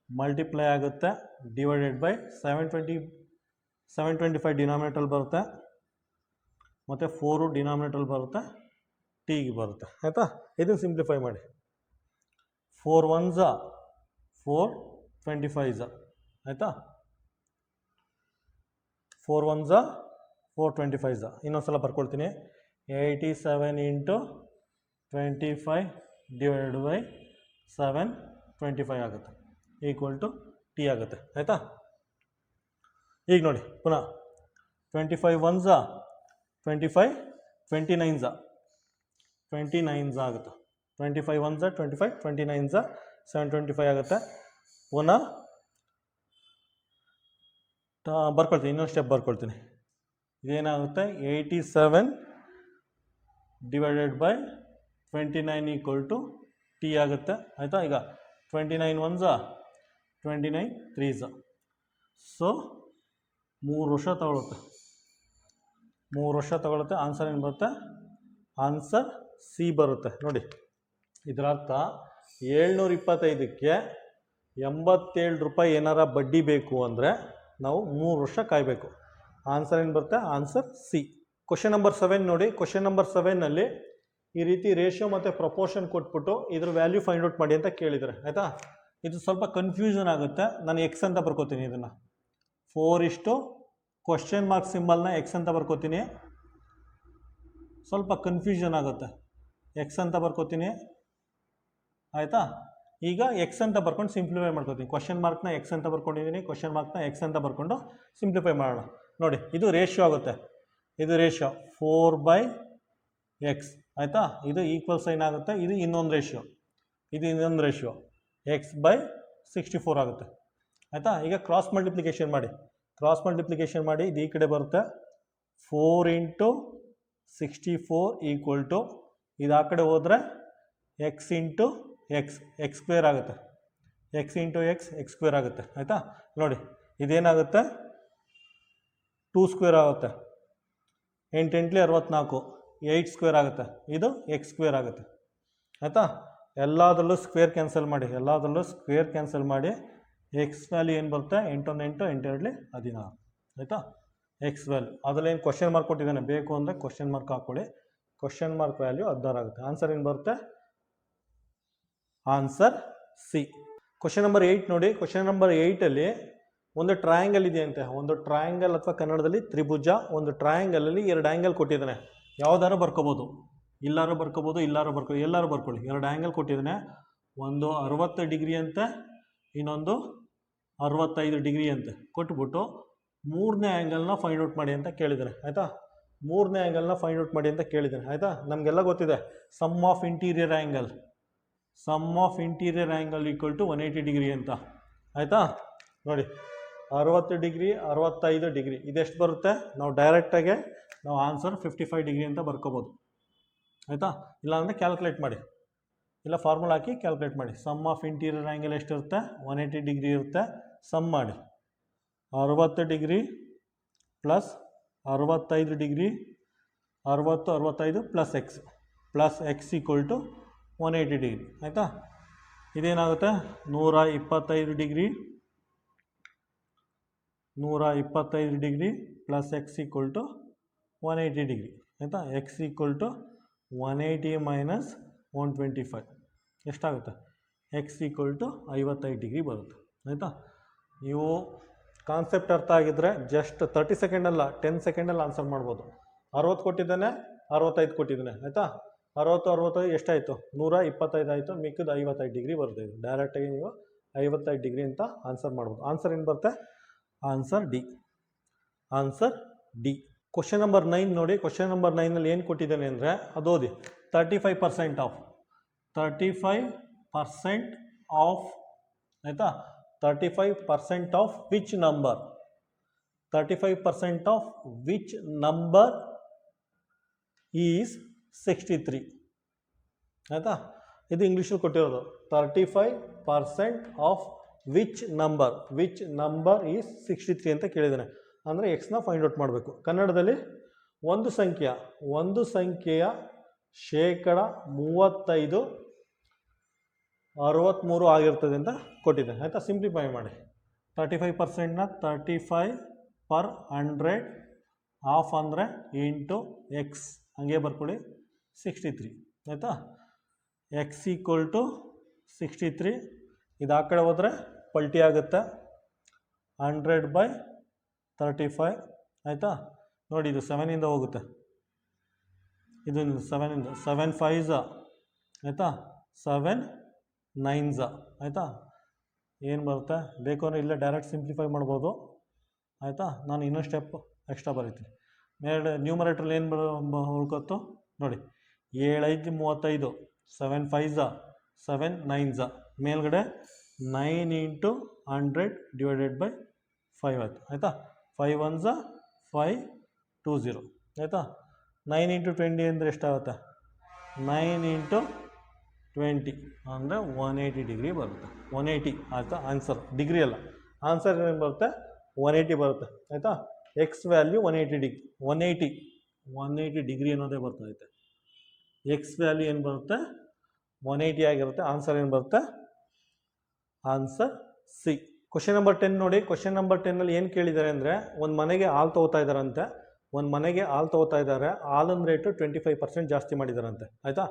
ಮಲ್ಟಿಪ್ಲೈ ಆಗುತ್ತೆ. ಡಿವೈಡೆಡ್ ಬೈ 725 ಡಿನಾಮಿನೇಟರ್ ಬರುತ್ತೆ, ಮತ್ತು 4 ಡಿನಾಮಿನೇಟರ್ ಬರುತ್ತೆ, ಟಿಗೆ ಬರುತ್ತೆ. ಆಯಿತಾ? ಇದನ್ನು ಸಿಂಪ್ಲಿಫೈ ಮಾಡಿ. 4 1s 425s. ಆಯಿತಾ? 4 1s 425s. ಇನ್ನೊಂದ್ಸಲ ಬರ್ಕೊಳ್ತೀನಿ. 87 × 25 ಡಿವೈಡೆಡ್ ಬೈ 725 ಆಗುತ್ತೆ, ಈಕ್ವಲ್ ಟು ಟಿ ಆಗುತ್ತೆ. ಆಯಿತಾ? ಈಗ ನೋಡಿ ಪುನಃ 25 1s 25 29s 29s ಆಗುತ್ತೆ. 25 1s 25 29s 725 ಆಗುತ್ತೆ. ಪುನಃ ಬರ್ಕೊಳ್ತೀನಿ, ಇನ್ನೊಂದು ಸ್ಟೆಪ್ ಬರ್ಕೊಳ್ತೀನಿ. ಇದೇನಾಗುತ್ತೆ? 87 divided by 29 equal to T ಆಗುತ್ತೆ. ಆಯಿತಾ? ಈಗ 29 1s 29 3s. ಸೊ 3 ವರ್ಷ ತಗೊಳುತ್ತೆ. ಆನ್ಸರ್ ಏನು ಬರುತ್ತೆ? ಆನ್ಸರ್ ಸಿ ಬರುತ್ತೆ. ನೋಡಿ, ಇದರ ಅರ್ಥ 725ಕ್ಕೆ 87 ರೂಪಾಯಿ ಏನಾರ ಬಡ್ಡಿ ಬೇಕು ಅಂದರೆ ನಾವು 3 ವರ್ಷ ಕಾಯಬೇಕು. ಆನ್ಸರ್ ಏನು ಬರುತ್ತೆ? Answer C. ಕ್ವಶನ್ ನಂಬರ್ 7 ನೋಡಿ. ಕ್ವಶನ್ ನಂಬರ್ 7ನಲ್ಲಿ ಈ ರೀತಿ ರೇಷಿಯೋ ಮತ್ತು ಪ್ರಪೋರ್ಷನ್ ಕೊಟ್ಬಿಟ್ಟು ಇದ್ರ ವ್ಯಾಲ್ಯೂ ಫೈಂಡ್ ಔಟ್ ಮಾಡಿ ಅಂತ ಕೇಳಿದ್ದಾರೆ. ಆಯಿತಾ? ಇದು ಸ್ವಲ್ಪ ಕನ್ಫ್ಯೂಷನ್ ಆಗುತ್ತೆ. ನಾನು ಎಕ್ಸ್ ಅಂತ ಬರ್ಕೋತೀನಿ. ಇದನ್ನು 4 ಕ್ವಶನ್ ಮಾರ್ಕ್ ಸಿಂಬಲ್ನ ಎಕ್ಸ್ ಅಂತ ಬರ್ಕೋತೀನಿ. ಸ್ವಲ್ಪ ಕನ್ಫ್ಯೂಷನ್ ಆಗುತ್ತೆ. ಎಕ್ಸ್ ಅಂತ ಬರ್ಕೋತೀನಿ. ಆಯಿತಾ? ಈಗ ಎಕ್ಸ್ ಅಂತ ಬರ್ಕೊಂಡು ಸಿಂಪ್ಲಿಫೈ ಮಾಡ್ಕೋತೀನಿ. ಕ್ವಶನ್ ಮಾರ್ಕ್ನ ಎಕ್ಸ್ ಅಂತ ಬರ್ಕೊಂಡಿದ್ದೀನಿ. ಕ್ವಶನ್ ಮಾರ್ಕ್ನ ಎಕ್ಸ್ ಅಂತ ಬರ್ಕೊಂಡು ಸಿಂಪ್ಲಿಫೈ ಮಾಡೋಣ. ನೋಡಿ, ಇದು ರೇಷಿಯೋ ಆಗುತ್ತೆ. ಇದು ರೇಷಿಯೋ 4/x. ಆಯಿತಾ? ಇದು ಈಕ್ವಲ್ ಸೈನ್ ಆಗುತ್ತೆ. ಇದು ಇನ್ನೊಂದು ರೇಷಿಯೋ x/64 ಆಗುತ್ತೆ. ಆಯಿತಾ? ಈಗ ಕ್ರಾಸ್ ಮಲ್ಟಿಪ್ಲಿಕೇಶನ್ ಮಾಡಿ ಇದು ಈ ಕಡೆ ಬರುತ್ತೆ. 4 × 64 ಈಕ್ವಲ್ ಟು ಇದು ಆ ಕಡೆ ಹೋದರೆ x × x ಸ್ಕ್ವೇರ್ ಆಗುತ್ತೆ. x ಸ್ಕ್ವೇರ್ ಆಗುತ್ತೆ. ಆಯಿತಾ? ನೋಡಿ, ಇದೇನಾಗುತ್ತೆ? 2 ಸ್ಕ್ವೇರ್ ಆಗುತ್ತೆ. 8 8 64 8 ಸ್ಕ್ವೇರ್ ಆಗುತ್ತೆ. ಇದು ಎಕ್ಸ್ ಸ್ಕ್ವೇರ್ ಆಗುತ್ತೆ. ಆಯಿತಾ? ಎಲ್ಲದರಲ್ಲೂ ಸ್ಕ್ವೇರ್ ಕ್ಯಾನ್ಸಲ್ ಮಾಡಿ ಎಕ್ಸ್ ವ್ಯಾಲ್ಯೂ ಏನು ಬರುತ್ತೆ? 8 1 8 8 2 16. ಆಯಿತಾ? ಎಕ್ಸ್ ವ್ಯಾಲ್ಯೂ ಅದರಲ್ಲೇನು ಕ್ವಶನ್ ಮಾರ್ಕ್ ಕೊಟ್ಟಿದ್ದಾನೆ, ಬೇಕು ಅಂದರೆ ಕ್ವಶನ್ ಮಾರ್ಕ್ ಹಾಕ್ಕೊಳ್ಳಿ. ಕ್ವಶನ್ ಮಾರ್ಕ್ ವ್ಯಾಲ್ಯೂ 16 ಆಗುತ್ತೆ. ಆನ್ಸರ್ ಏನು ಬರುತ್ತೆ? Answer C. ಕ್ವಶನ್ ನಂಬರ್ 8 ನೋಡಿ. ಕ್ವಶನ್ ನಂಬರ್ 8ಅಲ್ಲಿ ಒಂದು ಟ್ರಯಾಂಗಲ್ ಇದೆಯಂತೆ. ಒಂದು ಟ್ರಯಾಂಗಲ್ ಅಥವಾ ಕನ್ನಡದಲ್ಲಿ ತ್ರಿಭುಜ. ಒಂದು ಟ್ರಯಾಂಗಲಲ್ಲಿ 2 ಆ್ಯಂಗಲ್ ಕೊಟ್ಟಿದ್ದಾನೆ. ಯಾವುದಾದ್ರು ಬರ್ಕೋಬೋದು, ಎಲ್ಲರೂ ಬರ್ಕೊಳ್ಳಿ. 2 ಆ್ಯಂಗಲ್ ಕೊಟ್ಟಿದ್ದಾನೆ. ಒಂದು 60 ಡಿಗ್ರಿ ಅಂತೆ, ಇನ್ನೊಂದು 65 ಡಿಗ್ರಿ ಅಂತೆ. ಕೊಟ್ಬಿಟ್ಟು 3ನೇ ಆ್ಯಂಗಲ್ನ ಫೈಂಡ್ ಔಟ್ ಮಾಡಿ ಅಂತ ಕೇಳಿದ್ದಾರೆ. ಆಯಿತಾ? 3ನೇ ಆ್ಯಂಗಲ್ನ ಫೈಂಡ್ ಔಟ್ ಮಾಡಿ ಅಂತ ಕೇಳಿದ್ದಾರೆ. ಆಯಿತಾ? ನಮಗೆಲ್ಲ ಗೊತ್ತಿದೆ sum of interior angle equal to 180 degree ಅಂತ. ಆಯಿತಾ? ನೋಡಿ, 60 ಡಿಗ್ರಿ 65 ಡಿಗ್ರಿ ಇದೆಷ್ಟು ಬರುತ್ತೆ? ನಾವು ಡೈರೆಕ್ಟಾಗೆ ನಾವು ಆನ್ಸರ್ 55 ಡಿಗ್ರಿ ಅಂತ ಬರ್ಕೋಬೋದು. ಆಯಿತಾ? ಇಲ್ಲಾಂದರೆ ಕ್ಯಾಲ್ಕುಲೇಟ್ ಮಾಡಿ, ಇಲ್ಲ ಫಾರ್ಮುಲಾ ಹಾಕಿ ಕ್ಯಾಲ್ಕುಲೇಟ್ ಮಾಡಿ. ಸಮ್ ಆಫ್ ಇಂಟೀರಿಯರ್ ಆ್ಯಂಗಲ್ ಎಷ್ಟಿರುತ್ತೆ? 180 ಡಿಗ್ರಿ ಇರುತ್ತೆ. ಸಮ್ ಮಾಡಿ. 60 degree plus 65 degree 65 plus x equal to 180 degree ಆಯಿತಾ. ಇದೇನಾಗುತ್ತೆ 125 degree plus x equal to 180 degree ಆಯಿತಾ. ಎಕ್ಸ್ ಈಕ್ವಲ್ ಟು 180 ಮೈನಸ್ 125 ಎಷ್ಟಾಗುತ್ತೆ, ಎಕ್ಸ್ ಈಕ್ವಲ್ ಟು 55 ಡಿಗ್ರಿ ಬರುತ್ತೆ ಆಯಿತಾ. ನೀವು ಕಾನ್ಸೆಪ್ಟ್ ಅರ್ಥ ಆಗಿದ್ದರೆ ಜಸ್ಟ್ 30 ಸೆಕೆಂಡಲ್ಲ 10 ಸೆಕೆಂಡಲ್ಲಿ ಆನ್ಸರ್ ಮಾಡ್ಬೋದು. 60 ಕೊಟ್ಟಿದ್ದಾನೆ, 65 ಕೊಟ್ಟಿದ್ದಾನೆ ಆಯಿತಾ. 65 ಎಷ್ಟಾಯಿತು, 125 ಆಯಿತು, ಮಿಕ್ಕಿದ 55 ಡಿಗ್ರಿ ಬರುತ್ತೆ. ಇದು ಡೈರೆಕ್ಟಾಗಿ ನೀವು 55 ಡಿಗ್ರಿ ಅಂತ ಆನ್ಸರ್ ಮಾಡ್ಬೋದು. ಆನ್ಸರ್ ಏನು ಬರುತ್ತೆ, ಆನ್ಸರ್ ಡಿ. ಕ್ವಶನ್ ನಂಬರ್ 9 ನೋಡಿ. ಕ್ವಶನ್ ನಂಬರ್ 9ನಲ್ಲಿ ಏನು ಕೊಟ್ಟಿದ್ದಾನೆ ಅಂದರೆ ಅದು ಓದಿ. 35% ಆಫ್ ಆಯಿತಾ. 35% of which number, 35% of which number is 63 ಆಯಿತಾ. ಇದು ಇಂಗ್ಲೀಷಲ್ಲಿ ಕೊಟ್ಟಿರೋದು. 35% ಆಫ್ ವಿಚ್ ನಂಬರ್ ಈಸ್ 63 ಅಂತ ಕೇಳಿದ್ದಾನೆ. ಅಂದರೆ ಎಕ್ಸ್ನ ಫೈಂಡ್ ಔಟ್ ಮಾಡಬೇಕು. ಕನ್ನಡದಲ್ಲಿ ಒಂದು ಸಂಖ್ಯೆಯ ಶೇಕಡ 35 63 ಆಗಿರ್ತದೆ ಅಂತ ಕೊಟ್ಟಿದೆ ಆಯಿತಾ. ಸಿಂಪ್ಲಿಫೈ ಮಾಡಿ. 35%ನ 35/100 ಹಾಫ್ ಅಂದರೆ ಇಂಟು ಎಕ್ಸ್ ಹಂಗೆ ಬರ್ಕೊಳ್ಳಿ 63 ಆಯಿತಾ. X equal to 63. ಇದು ಆ ಕಡೆ ಹೋದರೆ ಪಲ್ಟಿ ಆಗುತ್ತೆ 100/35 ಆಯಿತಾ. ನೋಡಿ ಇದು 7ಇಂದ ಹೋಗುತ್ತೆ, ಇದು 7ಇಂದ 7 5s ಆಯಿತಾ, 7 9s ಆಯಿತಾ. ಏನು ಬರುತ್ತೆ ಬೇಕು ಅಂದರೆ ಇಲ್ಲೇ ಡೈರೆಕ್ಟ್ ಸಿಂಪ್ಲಿಫೈ ಮಾಡ್ಬೋದು ಆಯಿತಾ. ನಾನು ಇನ್ನೊಂದು ಸ್ಟೆಪ್ ಎಕ್ಸ್ಟ್ರಾ ಬರೀತೀನಿ. ಮೇಲೆ ನ್ಯೂಮರೇಟ್ರಲ್ಲಿ ಏನು ಉಳ್ಕೊತ್ತು ನೋಡಿ, 7 5 35, 7 5s 7 9s, ಮೇಲ್ಗಡೆ 9 × 100 / 5 ಆಯಿತು ಆಯಿತಾ. 5 1s 5 20 ಆಯಿತಾ. 9 × 20 ಅಂದರೆ ಎಷ್ಟಾಗುತ್ತೆ, 9 × 20 ಅಂದರೆ 180 ಡಿಗ್ರಿ ಬರುತ್ತೆ. 180 ಆಯಿತಾ. ಆನ್ಸರ್ ಡಿಗ್ರಿ ಅಲ್ಲ, ಆನ್ಸರ್ ಏನು ಬರುತ್ತೆ 180 ಬರುತ್ತೆ ಆಯಿತಾ. ಎಕ್ಸ್ ವ್ಯಾಲ್ಯೂ 180 ಡಿಗ್ರಿ ಅನ್ನೋದೇ ಬರ್ತೈತೆ. ಎಕ್ಸ್ ವ್ಯಾಲ್ಯೂ ಏನು ಬರುತ್ತೆ 180 ಆಗಿರುತ್ತೆ. ಆನ್ಸರ್ ಏನು ಬರುತ್ತೆ, ಆನ್ಸರ್ ಸಿ. ಕ್ವಶನ್ ನಂಬರ್ 10 ನೋಡಿ. ಕ್ವಶನ್ ನಂಬರ್ 10ನಲ್ಲಿ ಏನು ಕೇಳಿದ್ದಾರೆ ಅಂದರೆ ಒಂದು ಮನೆಗೆ ಹಾಲು ತೊಗೋತಾ ಇದ್ದಾರಂತೆ. ಹಾಲಿನ ರೇಟು 25% ಜಾಸ್ತಿ ಮಾಡಿದಾರಂತೆ ಆಯಿತಾ.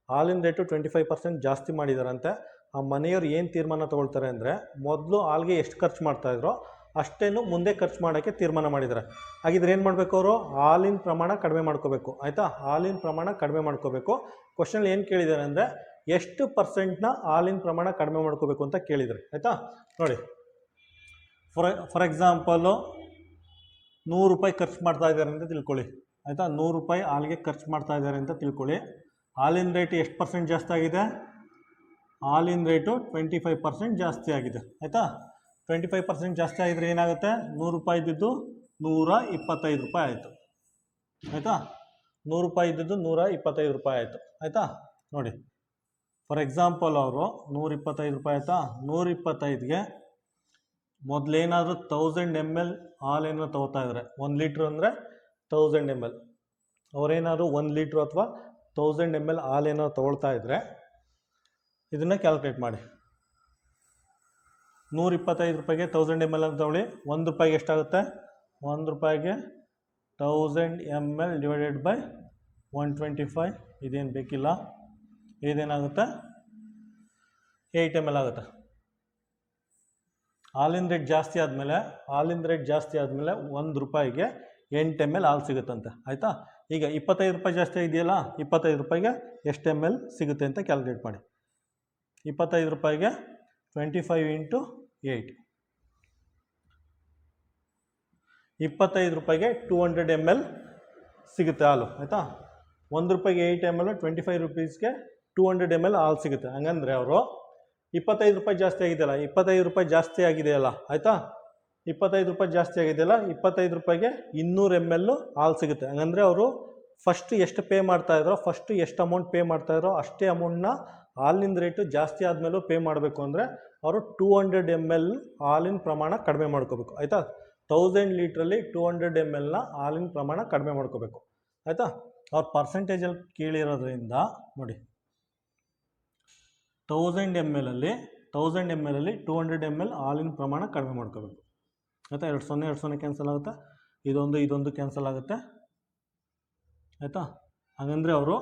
ಹಾಲಿನ ರೇಟು 25% ಜಾಸ್ತಿ ಮಾಡಿದಾರಂತೆ. ಆ ಮನೆಯವ್ರು ಏನು ತೀರ್ಮಾನ ತೊಗೊಳ್ತಾರೆ ಅಂದರೆ ಮೊದಲು ಹಾಲಿಗೆ ಎಷ್ಟು ಖರ್ಚು ಮಾಡ್ತಾಯಿದ್ರೋ ಅಷ್ಟೇನು ಮುಂದೆ ಖರ್ಚು ಮಾಡೋಕ್ಕೆ ತೀರ್ಮಾನ ಮಾಡಿದ್ದಾರೆ. ಹಾಗಿದ್ರೆ ಏನು ಮಾಡಬೇಕು, ಅವರು ಹಾಲಿನ ಪ್ರಮಾಣ ಕಡಿಮೆ ಮಾಡ್ಕೋಬೇಕು ಆಯಿತಾ. ಹಾಲಿನ ಪ್ರಮಾಣ ಕಡಿಮೆ ಮಾಡ್ಕೋಬೇಕು. ಕ್ವಶನಲ್ಲಿ ಏನು ಕೇಳಿದ್ದಾರೆ ಅಂದರೆ ಎಷ್ಟು ಪರ್ಸೆಂಟ್ನ ಹಾಲಿನ ಪ್ರಮಾಣ ಕಡಿಮೆ ಮಾಡ್ಕೋಬೇಕು ಅಂತ ಕೇಳಿದ್ದಾರೆ ಆಯಿತಾ. ನೋಡಿ ಫಾರ್ ಎಕ್ಸಾಂಪಲು 100 ರೂಪಾಯಿ ಖರ್ಚು ಮಾಡ್ತಾ ಇದ್ದಾರೆ ಅಂತ ತಿಳ್ಕೊಳ್ಳಿ ಆಯಿತಾ. 100 ರೂಪಾಯಿ ಹಾಲಿಗೆ ಖರ್ಚು ಮಾಡ್ತಾ ಇದ್ದಾರೆ ಅಂತ ತಿಳ್ಕೊಳ್ಳಿ. ಹಾಲಿನ ರೇಟ್ ಎಷ್ಟು ಪರ್ಸೆಂಟ್ ಜಾಸ್ತಿ ಆಗಿದೆ, ಹಾಲಿನ ರೇಟು 25% ಜಾಸ್ತಿ ಆಗಿದೆ ಆಯಿತಾ. 25% ಜಾಸ್ತಿ ಆಗಿದ್ರೆ ಏನಾಗುತ್ತೆ, 100 ರೂಪಾಯಿ ಇದ್ದಿದ್ದು 125 ರೂಪಾಯಿ ಆಯಿತು ಆಯಿತಾ. 100 ರೂಪಾಯಿ ಇದ್ದಿದ್ದು 125 ರೂಪಾಯಿ ಆಯಿತು ಆಯಿತಾ. ನೋಡಿ ಫಾರ್ ಎಕ್ಸಾಂಪಲ್ ಅವರು 125 ರೂಪಾಯಿ ಆಯಿತಾ. 125ಗೆ ಮೊದಲೇನಾದರೂ 1000 ml ಹಾಲೇನೋ ತೊಗೋತಾ ಇದ್ದಾರೆ. 1 ಲೀಟ್ರ್ ಅಂದರೆ 1000 ml. ಅವರೇನಾದರೂ 1 ಲೀಟ್ರ್ ಅಥವಾ 1000 ml ಹಾಲೇನೋ ತೊಗೊಳ್ತಾ ಇದ್ದರೆ ಇದನ್ನು ಕ್ಯಾಲ್ಕುಲೇಟ್ ಮಾಡಿ. 125 ರೂಪಾಯಿಗೆ 1000 ml ಅಂತ ತಗೊಳ್ಳಿ. 1 ರೂಪಾಯಿಗೆ ಎಷ್ಟಾಗುತ್ತೆ, 1 ರೂಪಾಯಿಗೆ 1000 ml / 125. ಇದೇನು ಬೇಕಿಲ್ಲ, ಇದೇನಾಗುತ್ತೆ 8 ml ಆಗುತ್ತೆ. ಹಾಲಿನ ರೇಟ್ ಜಾಸ್ತಿ ಆದಮೇಲೆ 1 ರೂಪಾಯಿಗೆ 8 ml ಹಾಲು ಸಿಗುತ್ತಂತೆ ಆಯಿತಾ. ಈಗ 25 ರೂಪಾಯಿ ಜಾಸ್ತಿ ಇದೆಯಲ್ಲ, 25 ರೂಪಾಯಿಗೆ ಎಷ್ಟು ml ಸಿಗುತ್ತೆ ಅಂತ ಕ್ಯಾಲ್ಕುಲೇಟ್ ಮಾಡಿ. 25 ರೂಪಾಯಿಗೆ 25 × 8, 25 ರೂಪಾಯಿಗೆ 200 ml ಸಿಗುತ್ತೆ ಹಾಲು ಆಯಿತಾ. 1 ರೂಪಾಯಿಗೆ 8 ml, 25 ರೂಪೀಸ್ಗೆ 200 ml ಹಾಲು ಸಿಗುತ್ತೆ. ಹಂಗಂದರೆ ಅವರು 25 ರೂಪಾಯಿ ಜಾಸ್ತಿ ಆಗಿದೆಯಲ್ಲ, 25 ರೂಪಾಯಿ ಜಾಸ್ತಿ ಆಗಿದೆಯಲ್ಲ ಆಯಿತಾ. 25 ರೂಪಾಯಿ ಜಾಸ್ತಿ ಆಗಿದೆಯಲ್ಲ, 25 ರೂಪಾಯಿಗೆ 200 ml ಹಾಲು ಸಿಗುತ್ತೆ. ಹಂಗಂದರೆ ಅವರು ಫಸ್ಟ್ ಎಷ್ಟು ಪೇ ಮಾಡ್ತಾಯಿದ್ರೋ, ಎಷ್ಟು ಅಮೌಂಟ್ ಪೇ ಮಾಡ್ತಾಯಿದ್ರೋ ಅಷ್ಟೇ ಅಮೌಂಟ್ನ ಹಾಲಿನ ರೇಟು ಜಾಸ್ತಿ ಆದಮೇಲೂ ಪೇ ಮಾಡಬೇಕು ಅಂದರೆ ಅವರು 200 ml ಹಾಲಿನ ಪ್ರಮಾಣ ಕಡಿಮೆ ಮಾಡ್ಕೋಬೇಕು ಆಯಿತಾ. 1000 ಲೀಟ್ರಲ್ಲಿ 200 ml ಹಾಲಿನ ಪ್ರಮಾಣ ಕಡಿಮೆ ಮಾಡ್ಕೋಬೇಕು ಆಯಿತಾ. ಅವ್ರ ಪರ್ಸೆಂಟೇಜಲ್ಲಿ ಕೇಳಿರೋದ್ರಿಂದ ನೋಡಿ 1000 ml ಅಲ್ಲಿ 200 ml ಹಾಲಿನ ಪ್ರಮಾಣ ಕಡಿಮೆ ಮಾಡ್ಕೋಬೇಕು ಆಯಿತಾ. 2 ಕ್ಯಾನ್ಸಲ್ ಆಗುತ್ತೆ, ಇದೊಂದು ಕ್ಯಾನ್ಸಲ್ ಆಗುತ್ತೆ ಆಯಿತಾ. ಹಾಗಂದರೆ ಅವರು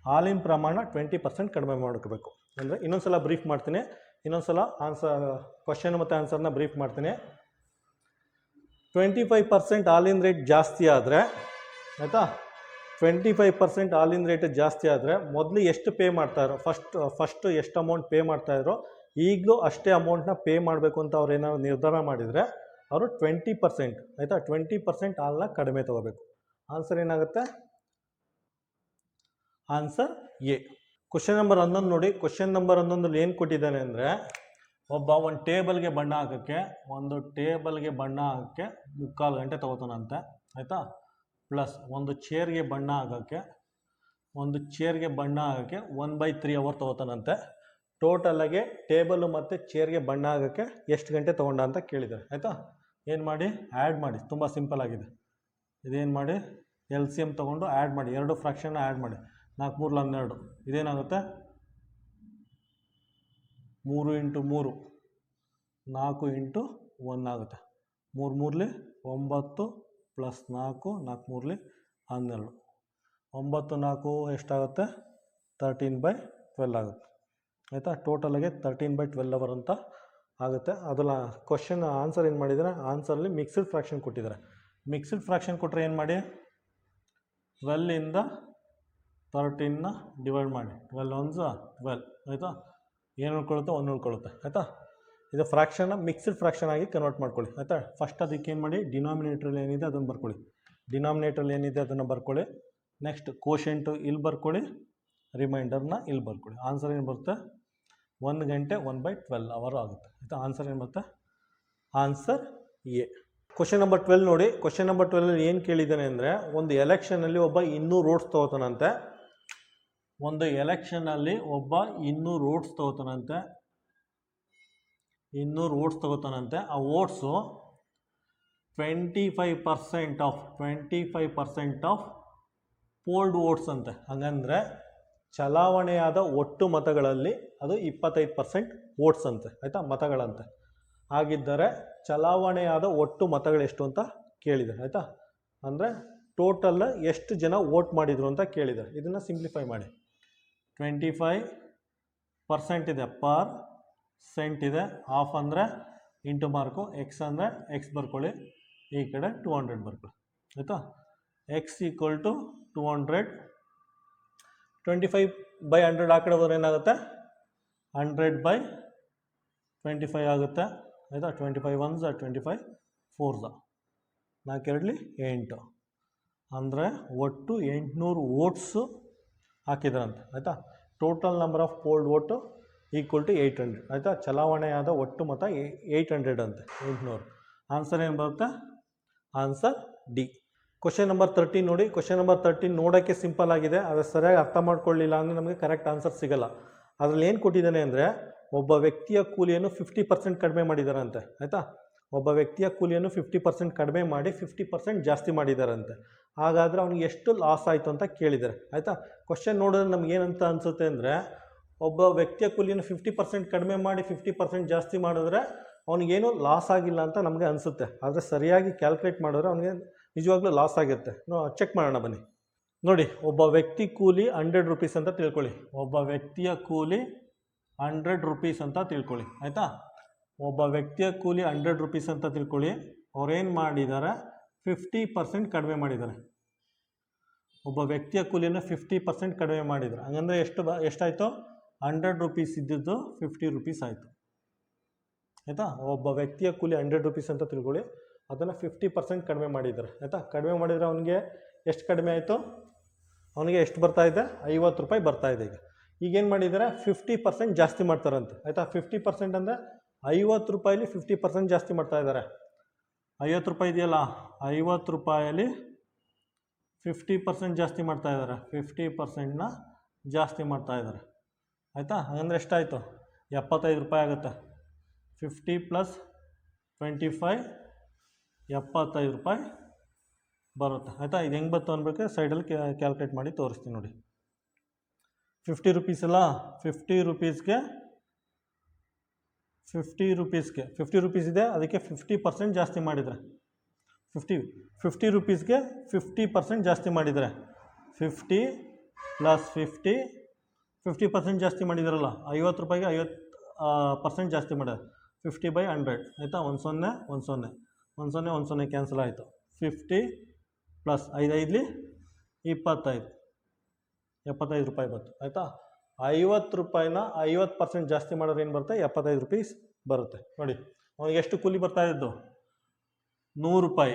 ಹಾಲಿನ ಪ್ರಮಾಣ 20% ಕಡಿಮೆ ಮಾಡ್ಕೋಬೇಕು. ಅಂದರೆ ಇನ್ನೊಂದು ಬ್ರೀಫ್ ಮಾಡ್ತೀನಿ, ಇನ್ನೊಂದು ಸಲ ಕ್ವಶನ್ ಮತ್ತು ಆನ್ಸರ್ನ ಬ್ರೀಫ್ ಮಾಡ್ತೀನಿ. 25% ಹಾಲಿನ ರೇಟ್ ಜಾಸ್ತಿ ಆದರೆ ಆಯಿತಾ, 25% ಹಾಲಿನ ರೇಟ್ ಜಾಸ್ತಿ ಆದರೆ ಮೊದಲು ಎಷ್ಟು ಪೇ ಮಾಡ್ತಾಯಿದ್ರು, ಫಸ್ಟ್ ಎಷ್ಟು ಅಮೌಂಟ್ ಪೇ ಮಾಡ್ತಾಯಿದ್ರು, ಈಗಲೂ ಅಷ್ಟೇ ಅಮೌಂಟ್ನ ಪೇ ಮಾಡಬೇಕು ಅಂತ ಅವ್ರು ಏನಾದ್ರು ನಿರ್ಧಾರ ಮಾಡಿದರೆ ಅವರು 20% ಆಯಿತಾ 20% ಹಾಲನ್ನ ಕಡಿಮೆ ತೊಗೋಬೇಕು. ಆನ್ಸರ್ ಏನಾಗುತ್ತೆ? Answer A. ಕ್ವಶನ್ ನಂಬರ್ 11 ನೋಡಿ. ಕ್ವಶನ್ ನಂಬರ್ 11 ಏನು ಕೊಟ್ಟಿದ್ದಾನೆ ಅಂದರೆ, ಒಂದು ಟೇಬಲ್ಗೆ ಬಣ್ಣ ಹಾಕೋಕ್ಕೆ 3/4 ಗಂಟೆ ತೊಗೋತಾನಂತೆ ಆಯಿತಾ. ಪ್ಲಸ್ ಒಂದು ಚೇರ್ಗೆ ಬಣ್ಣ ಹಾಕೋಕ್ಕೆ 1/3 ಅವರ್ ತೊಗೋತಾನಂತೆ. ಟೋಟಲಾಗಿ ಟೇಬಲು ಮತ್ತು ಚೇರ್ಗೆ ಬಣ್ಣ ಹಾಕೋಕ್ಕೆ ಎಷ್ಟು ಗಂಟೆ ತೊಗೊಂಡ ಅಂತ ಕೇಳಿದ್ದಾರೆ ಆಯಿತಾ. ಏನು ಮಾಡಿ? ಆ್ಯಡ್ ಮಾಡಿ. ತುಂಬ ಸಿಂಪಲ್ ಆಗಿದೆ. ಇದೇನು ಮಾಡಿ, LCM ತೊಗೊಂಡು ಆ್ಯಡ್ ಮಾಡಿ, 2 ಫ್ರಾಕ್ಷನ್ನ ಆ್ಯಡ್ ಮಾಡಿ. 4 3 12 ಇದೇನಾಗುತ್ತೆ? 3 × 3 4 × 1 ಆಗುತ್ತೆ. 3 3 9 ಪ್ಲಸ್ 4 4 3 12 9 4 ಎಷ್ಟಾಗುತ್ತೆ? 13/12 ಆಗುತ್ತೆ ಆಯಿತಾ. ಟೋಟಲಾಗಿ 13/12 ಅವರ್ ಅಂತ ಆಗುತ್ತೆ. ಅದಲ್ಲ ಕ್ವಶನ್ ಆನ್ಸರ್ ಏನು ಮಾಡಿದ್ದಾರೆ, ಆನ್ಸರಲ್ಲಿ ಮಿಕ್ಸ್ಡ್ ಫ್ರಾಕ್ಷನ್ ಕೊಟ್ಟಿದ್ದಾರೆ. ಮಿಕ್ಸ್ಡ್ ಫ್ರಾಕ್ಷನ್ ಕೊಟ್ಟರೆ ಏನು ಮಾಡಿ, 12 13ನ ಡಿವೈಡ್ ಮಾಡಿ, 12 1s 12 ಆಯಿತಾ. ಏನು ಉಳ್ಕೊಳ್ಳುತ್ತೆ? 1 ಉಳ್ಕೊಳ್ಳುತ್ತೆ ಆಯಿತಾ. ಇದು ಫ್ರಾಕ್ಷನ್ನ ಮಿಕ್ಸ್ಡ್ ಫ್ರಾಕ್ಷನ್ ಆಗಿ ಕನ್ವರ್ಟ್ ಮಾಡ್ಕೊಳ್ಳಿ ಆಯಿತಾ. ಫಸ್ಟ್ ಅದಕ್ಕೆ ಏನು ಮಾಡಿ, ಡಿನಾಮಿನೇಟ್ರಲ್ಲಿ ಏನಿದೆ ಅದನ್ನು ಬರ್ಕೊಳ್ಳಿ, ಅದನ್ನು ಬರ್ಕೊಳ್ಳಿ. ನೆಕ್ಸ್ಟ್ ಕೋಶೆಂಟು ಇಲ್ಲಿ ಬರ್ಕೊಳ್ಳಿ, ರಿಮೈಂಡರ್ನ ಇಲ್ಲಿ ಬರ್ಕೊಳ್ಳಿ. ಆನ್ಸರ್ ಏನು ಬರುತ್ತೆ? 1 ಗಂಟೆ 1/12 ಅವರ್ ಆಗುತ್ತೆ ಆಯಿತಾ. ಆನ್ಸರ್ ಏನು ಬರುತ್ತೆ? Answer A. ಕ್ವಶನ್ ನಂಬರ್ 12 ನೋಡಿ. ಕ್ವಶನ್ ನಂಬರ್ 12 ಏನು ಕೇಳಿದ್ದಾನೆ ಅಂದರೆ, ಒಂದು ಎಲೆಕ್ಷನಲ್ಲಿ ಒಬ್ಬ 200 ವೋಟ್ಸ್ ತೊಗೋತಾನಂತೆ. 200 ವೋಟ್ಸ್ ತೊಗೋತಾನಂತೆ. ಆ ವೋಟ್ಸು 25% ಆಫ್ ಪೋಲ್ಡ್ ವೋಟ್ಸ್ ಅಂತೆ. ಹಾಗಂದರೆ ಚಲಾವಣೆಯಾದ ಒಟ್ಟು ಮತಗಳಲ್ಲಿ ಅದು 25% ವೋಟ್ಸ್ ಅಂತೆ ಆಯಿತಾ, ಮತಗಳಂತೆ. ಹಾಗಿದ್ದರೆ ಚಲಾವಣೆಯಾದ ಒಟ್ಟು ಮತಗಳೆಷ್ಟು ಅಂತ ಕೇಳಿದ್ದಾರೆ ಆಯಿತಾ. ಅಂದರೆ ಟೋಟಲ್ ಎಷ್ಟು ಜನ ವೋಟ್ ಮಾಡಿದರು ಅಂತ ಕೇಳಿದ್ದಾರೆ. ಇದನ್ನು ಸಿಂಪ್ಲಿಫೈ ಮಾಡಿ. 25% ಇದೆ, % ಇದೆ, ಹಾಫ್ ಅಂದರೆ ಇಂಟು ಮಾರ್ಕು, ಎಕ್ಸ್ ಅಂದರೆ ಎಕ್ಸ್ ಬರ್ಕೊಳ್ಳಿ, ಈ ಕಡೆ 200 ಬರ್ಕೊಳ್ಳಿ ಆಯಿತಾ. ಎಕ್ಸ್ = 200, 25/100 ಆ ಕಡೆ ಹೋದ್ರೆ ಏನಾಗುತ್ತೆ? 100/25 ಆಗುತ್ತೆ ಆಯಿತಾ. 25 1s 25 4s 4 2 8 ಅಂದರೆ ಒಟ್ಟು 800 ವೋಟ್ಸು ಹಾಕಿದ್ರಂತೆ ಆಯಿತಾ. Total number of polled vote = 800 ಆಯಿತಾ. ಚಲಾವಣೆಯಾದ ಒಟ್ಟು ಮತ 800 ಅಂತೆ, 800. ಆನ್ಸರ್ ಏನು ಬರುತ್ತೆ? Answer D. ಕ್ವಶನ್ ನಂಬರ್ 13 ನೋಡಿ. ಕ್ವಶನ್ ನಂಬರ್ 13 ನೋಡೋಕ್ಕೆ ಸಿಂಪಲ್ ಆಗಿದೆ, ಅದು ಸರಿಯಾಗಿ ಅರ್ಥ ಮಾಡ್ಕೊಳ್ಳಿಲ್ಲ ಅಂದರೆ ನಮಗೆ ಕರೆಕ್ಟ್ ಆನ್ಸರ್ ಸಿಗೋಲ್ಲ. ಅದರಲ್ಲಿ ಏನು ಕೊಟ್ಟಿದ್ದಾನೆ ಅಂದರೆ, ಒಬ್ಬ ವ್ಯಕ್ತಿಯ ಕೂಲಿಯನ್ನು 50% ಕಡಿಮೆ ಮಾಡಿದಾರಂತೆ ಆಯಿತಾ. ಒಬ್ಬ ವ್ಯಕ್ತಿಯ ಕೂಲಿಯನ್ನು 50% ಕಡಿಮೆ ಮಾಡಿ 50% ಜಾಸ್ತಿ ಮಾಡಿದಾರಂತೆ. ಹಾಗಾದರೆ ಅವ್ನಿಗೆ ಎಷ್ಟು ಲಾಸ್ ಆಯಿತು ಅಂತ ಕೇಳಿದ್ದಾರೆ ಆಯಿತಾ. ಕ್ವಶನ್ ನೋಡಿದ್ರೆ ನಮ್ಗೆ ಏನಂತ ಅನಿಸುತ್ತೆ ಅಂದರೆ, ಒಬ್ಬ ವ್ಯಕ್ತಿಯ ಕೂಲಿಯನ್ನು 50% ಕಡಿಮೆ ಮಾಡಿ 50% ಜಾಸ್ತಿ ಮಾಡಿದ್ರೆ ಅವನಿಗೇನು ಲಾಸ್ ಆಗಿಲ್ಲ ಅಂತ ನಮಗೆ ಅನಿಸುತ್ತೆ. ಆದರೆ ಸರಿಯಾಗಿ ಕ್ಯಾಲ್ಕುಲೇಟ್ ಮಾಡಿದ್ರೆ ಅವನಿಗೆ ನಿಜವಾಗ್ಲೂ ಲಾಸ್ ಆಗಿರುತ್ತೆ. ಚೆಕ್ ಮಾಡೋಣ ಬನ್ನಿ. ನೋಡಿ, ಒಬ್ಬ ವ್ಯಕ್ತಿ ಕೂಲಿ 100 ರೂಪೀಸ್ ಅಂತ ತಿಳ್ಕೊಳ್ಳಿ. ಒಬ್ಬ ವ್ಯಕ್ತಿಯ ಕೂಲಿ 100 ರೂಪೀಸ್ ಅಂತ ತಿಳ್ಕೊಳ್ಳಿ ಆಯಿತಾ. ಒಬ್ಬ ವ್ಯಕ್ತಿಯ ಕೂಲಿ 100 ರೂಪೀಸ್ ಅಂತ ತಿಳ್ಕೊಳ್ಳಿ. ಅವ್ರೇನು ಮಾಡಿದ್ದಾರೆ? 50% ಕಡಿಮೆ ಮಾಡಿದ್ದಾರೆ. ಒಬ್ಬ ವ್ಯಕ್ತಿಯ ಕೂಲಿಯನ್ನು 50% ಕಡಿಮೆ ಮಾಡಿದ್ದಾರೆ. ಹಂಗಂದರೆ ಎಷ್ಟಾಯಿತು? 100 ರೂಪೀಸ್ ಇದ್ದಿದ್ದು 50 ರೂಪೀಸ್ ಆಯಿತು ಆಯಿತಾ. ಒಬ್ಬ ವ್ಯಕ್ತಿಯ ಕೂಲಿ 100 ರೂಪೀಸ್ ಅಂತ ತಿಳ್ಕೊಳ್ಳಿ, ಅದನ್ನು 50% ಕಡಿಮೆ ಮಾಡಿದ್ದಾರೆ ಆಯಿತಾ. ಕಡಿಮೆ ಮಾಡಿದರೆ ಅವನಿಗೆ ಎಷ್ಟು ಕಡಿಮೆ ಆಯಿತು? ಅವನಿಗೆ ಎಷ್ಟು ಬರ್ತಾಯಿದೆ? 50 ರೂಪಾಯಿ ಬರ್ತಾಯಿದೆ. ಈಗೇನು ಮಾಡಿದ್ದಾರೆ? 50% ಜಾಸ್ತಿ ಮಾಡ್ತಾರಂತೆ ಆಯಿತಾ. 50% ಅಂದರೆ 50 ರೂಪಾಯಲ್ಲಿ 50% ಜಾಸ್ತಿ ಮಾಡ್ತಾಯಿದ್ದಾರೆ. 50 ರೂಪಾಯಿ ಇದೆಯಲ್ಲ, 50 ರೂಪಾಯಲ್ಲಿ 50% ಜಾಸ್ತಿ ಮಾಡ್ತಾಯಿದ್ದಾರೆ. 50%ನ ಜಾಸ್ತಿ ಮಾಡ್ತಾಯಿದ್ದಾರೆ ಆಯಿತಾ. ಹಾಗಂದರೆ ಎಷ್ಟಾಯಿತು? 75 ರೂಪಾಯಿ ಆಗುತ್ತೆ. 50 + 25 75 ರೂಪಾಯಿ ಬರುತ್ತೆ ಆಯಿತಾ. ಇದು ಹೆಂಗೆ ಬತ್ತು ಅನ್ಬೇಕು ಸೈಡಲ್ಲಿ ಕ್ಯಾಲ್ಕುಲೇಟ್ ಮಾಡಿ ತೋರಿಸ್ತೀನಿ ನೋಡಿ. 50 ರೂಪೀಸ್ ಅಲ್ಲ, 50 ರೂಪೀಸ್ಗೆ 50 ರೂಪೀಸ್ ಇದೆ, ಅದಕ್ಕೆ 50% ಜಾಸ್ತಿ ಮಾಡಿದರೆ 50 ರೂಪೀಸ್ಗೆ 50% ಜಾಸ್ತಿ ಮಾಡಿದರೆ 50 + 50% ಜಾಸ್ತಿ ಮಾಡಿದಾರಲ್ಲ, 50 ರೂಪಾಯಿಗೆ 50% ಜಾಸ್ತಿ ಮಾಡ್ಯಾರ, 50/100 ಆಯಿತಾ. 1 0 1 0 1 0 1 0 ಕ್ಯಾನ್ಸಲ್ ಆಯಿತು. 50 + 5 5 25 75 ರೂಪಾಯಿ ಬಂತು ಆಯಿತಾ. 50 ರೂಪಾಯಿನ 50% ಜಾಸ್ತಿ ಮಾಡೋರು ಏನು ಬರುತ್ತೆ, 75 ರೂಪೀಸ್ ಬರುತ್ತೆ ನೋಡಿ. ಅವನಿಗೆ ಎಷ್ಟು ಕೂಲಿ ಬರ್ತಾ ಇದ್ದು, 100 ರೂಪಾಯಿ.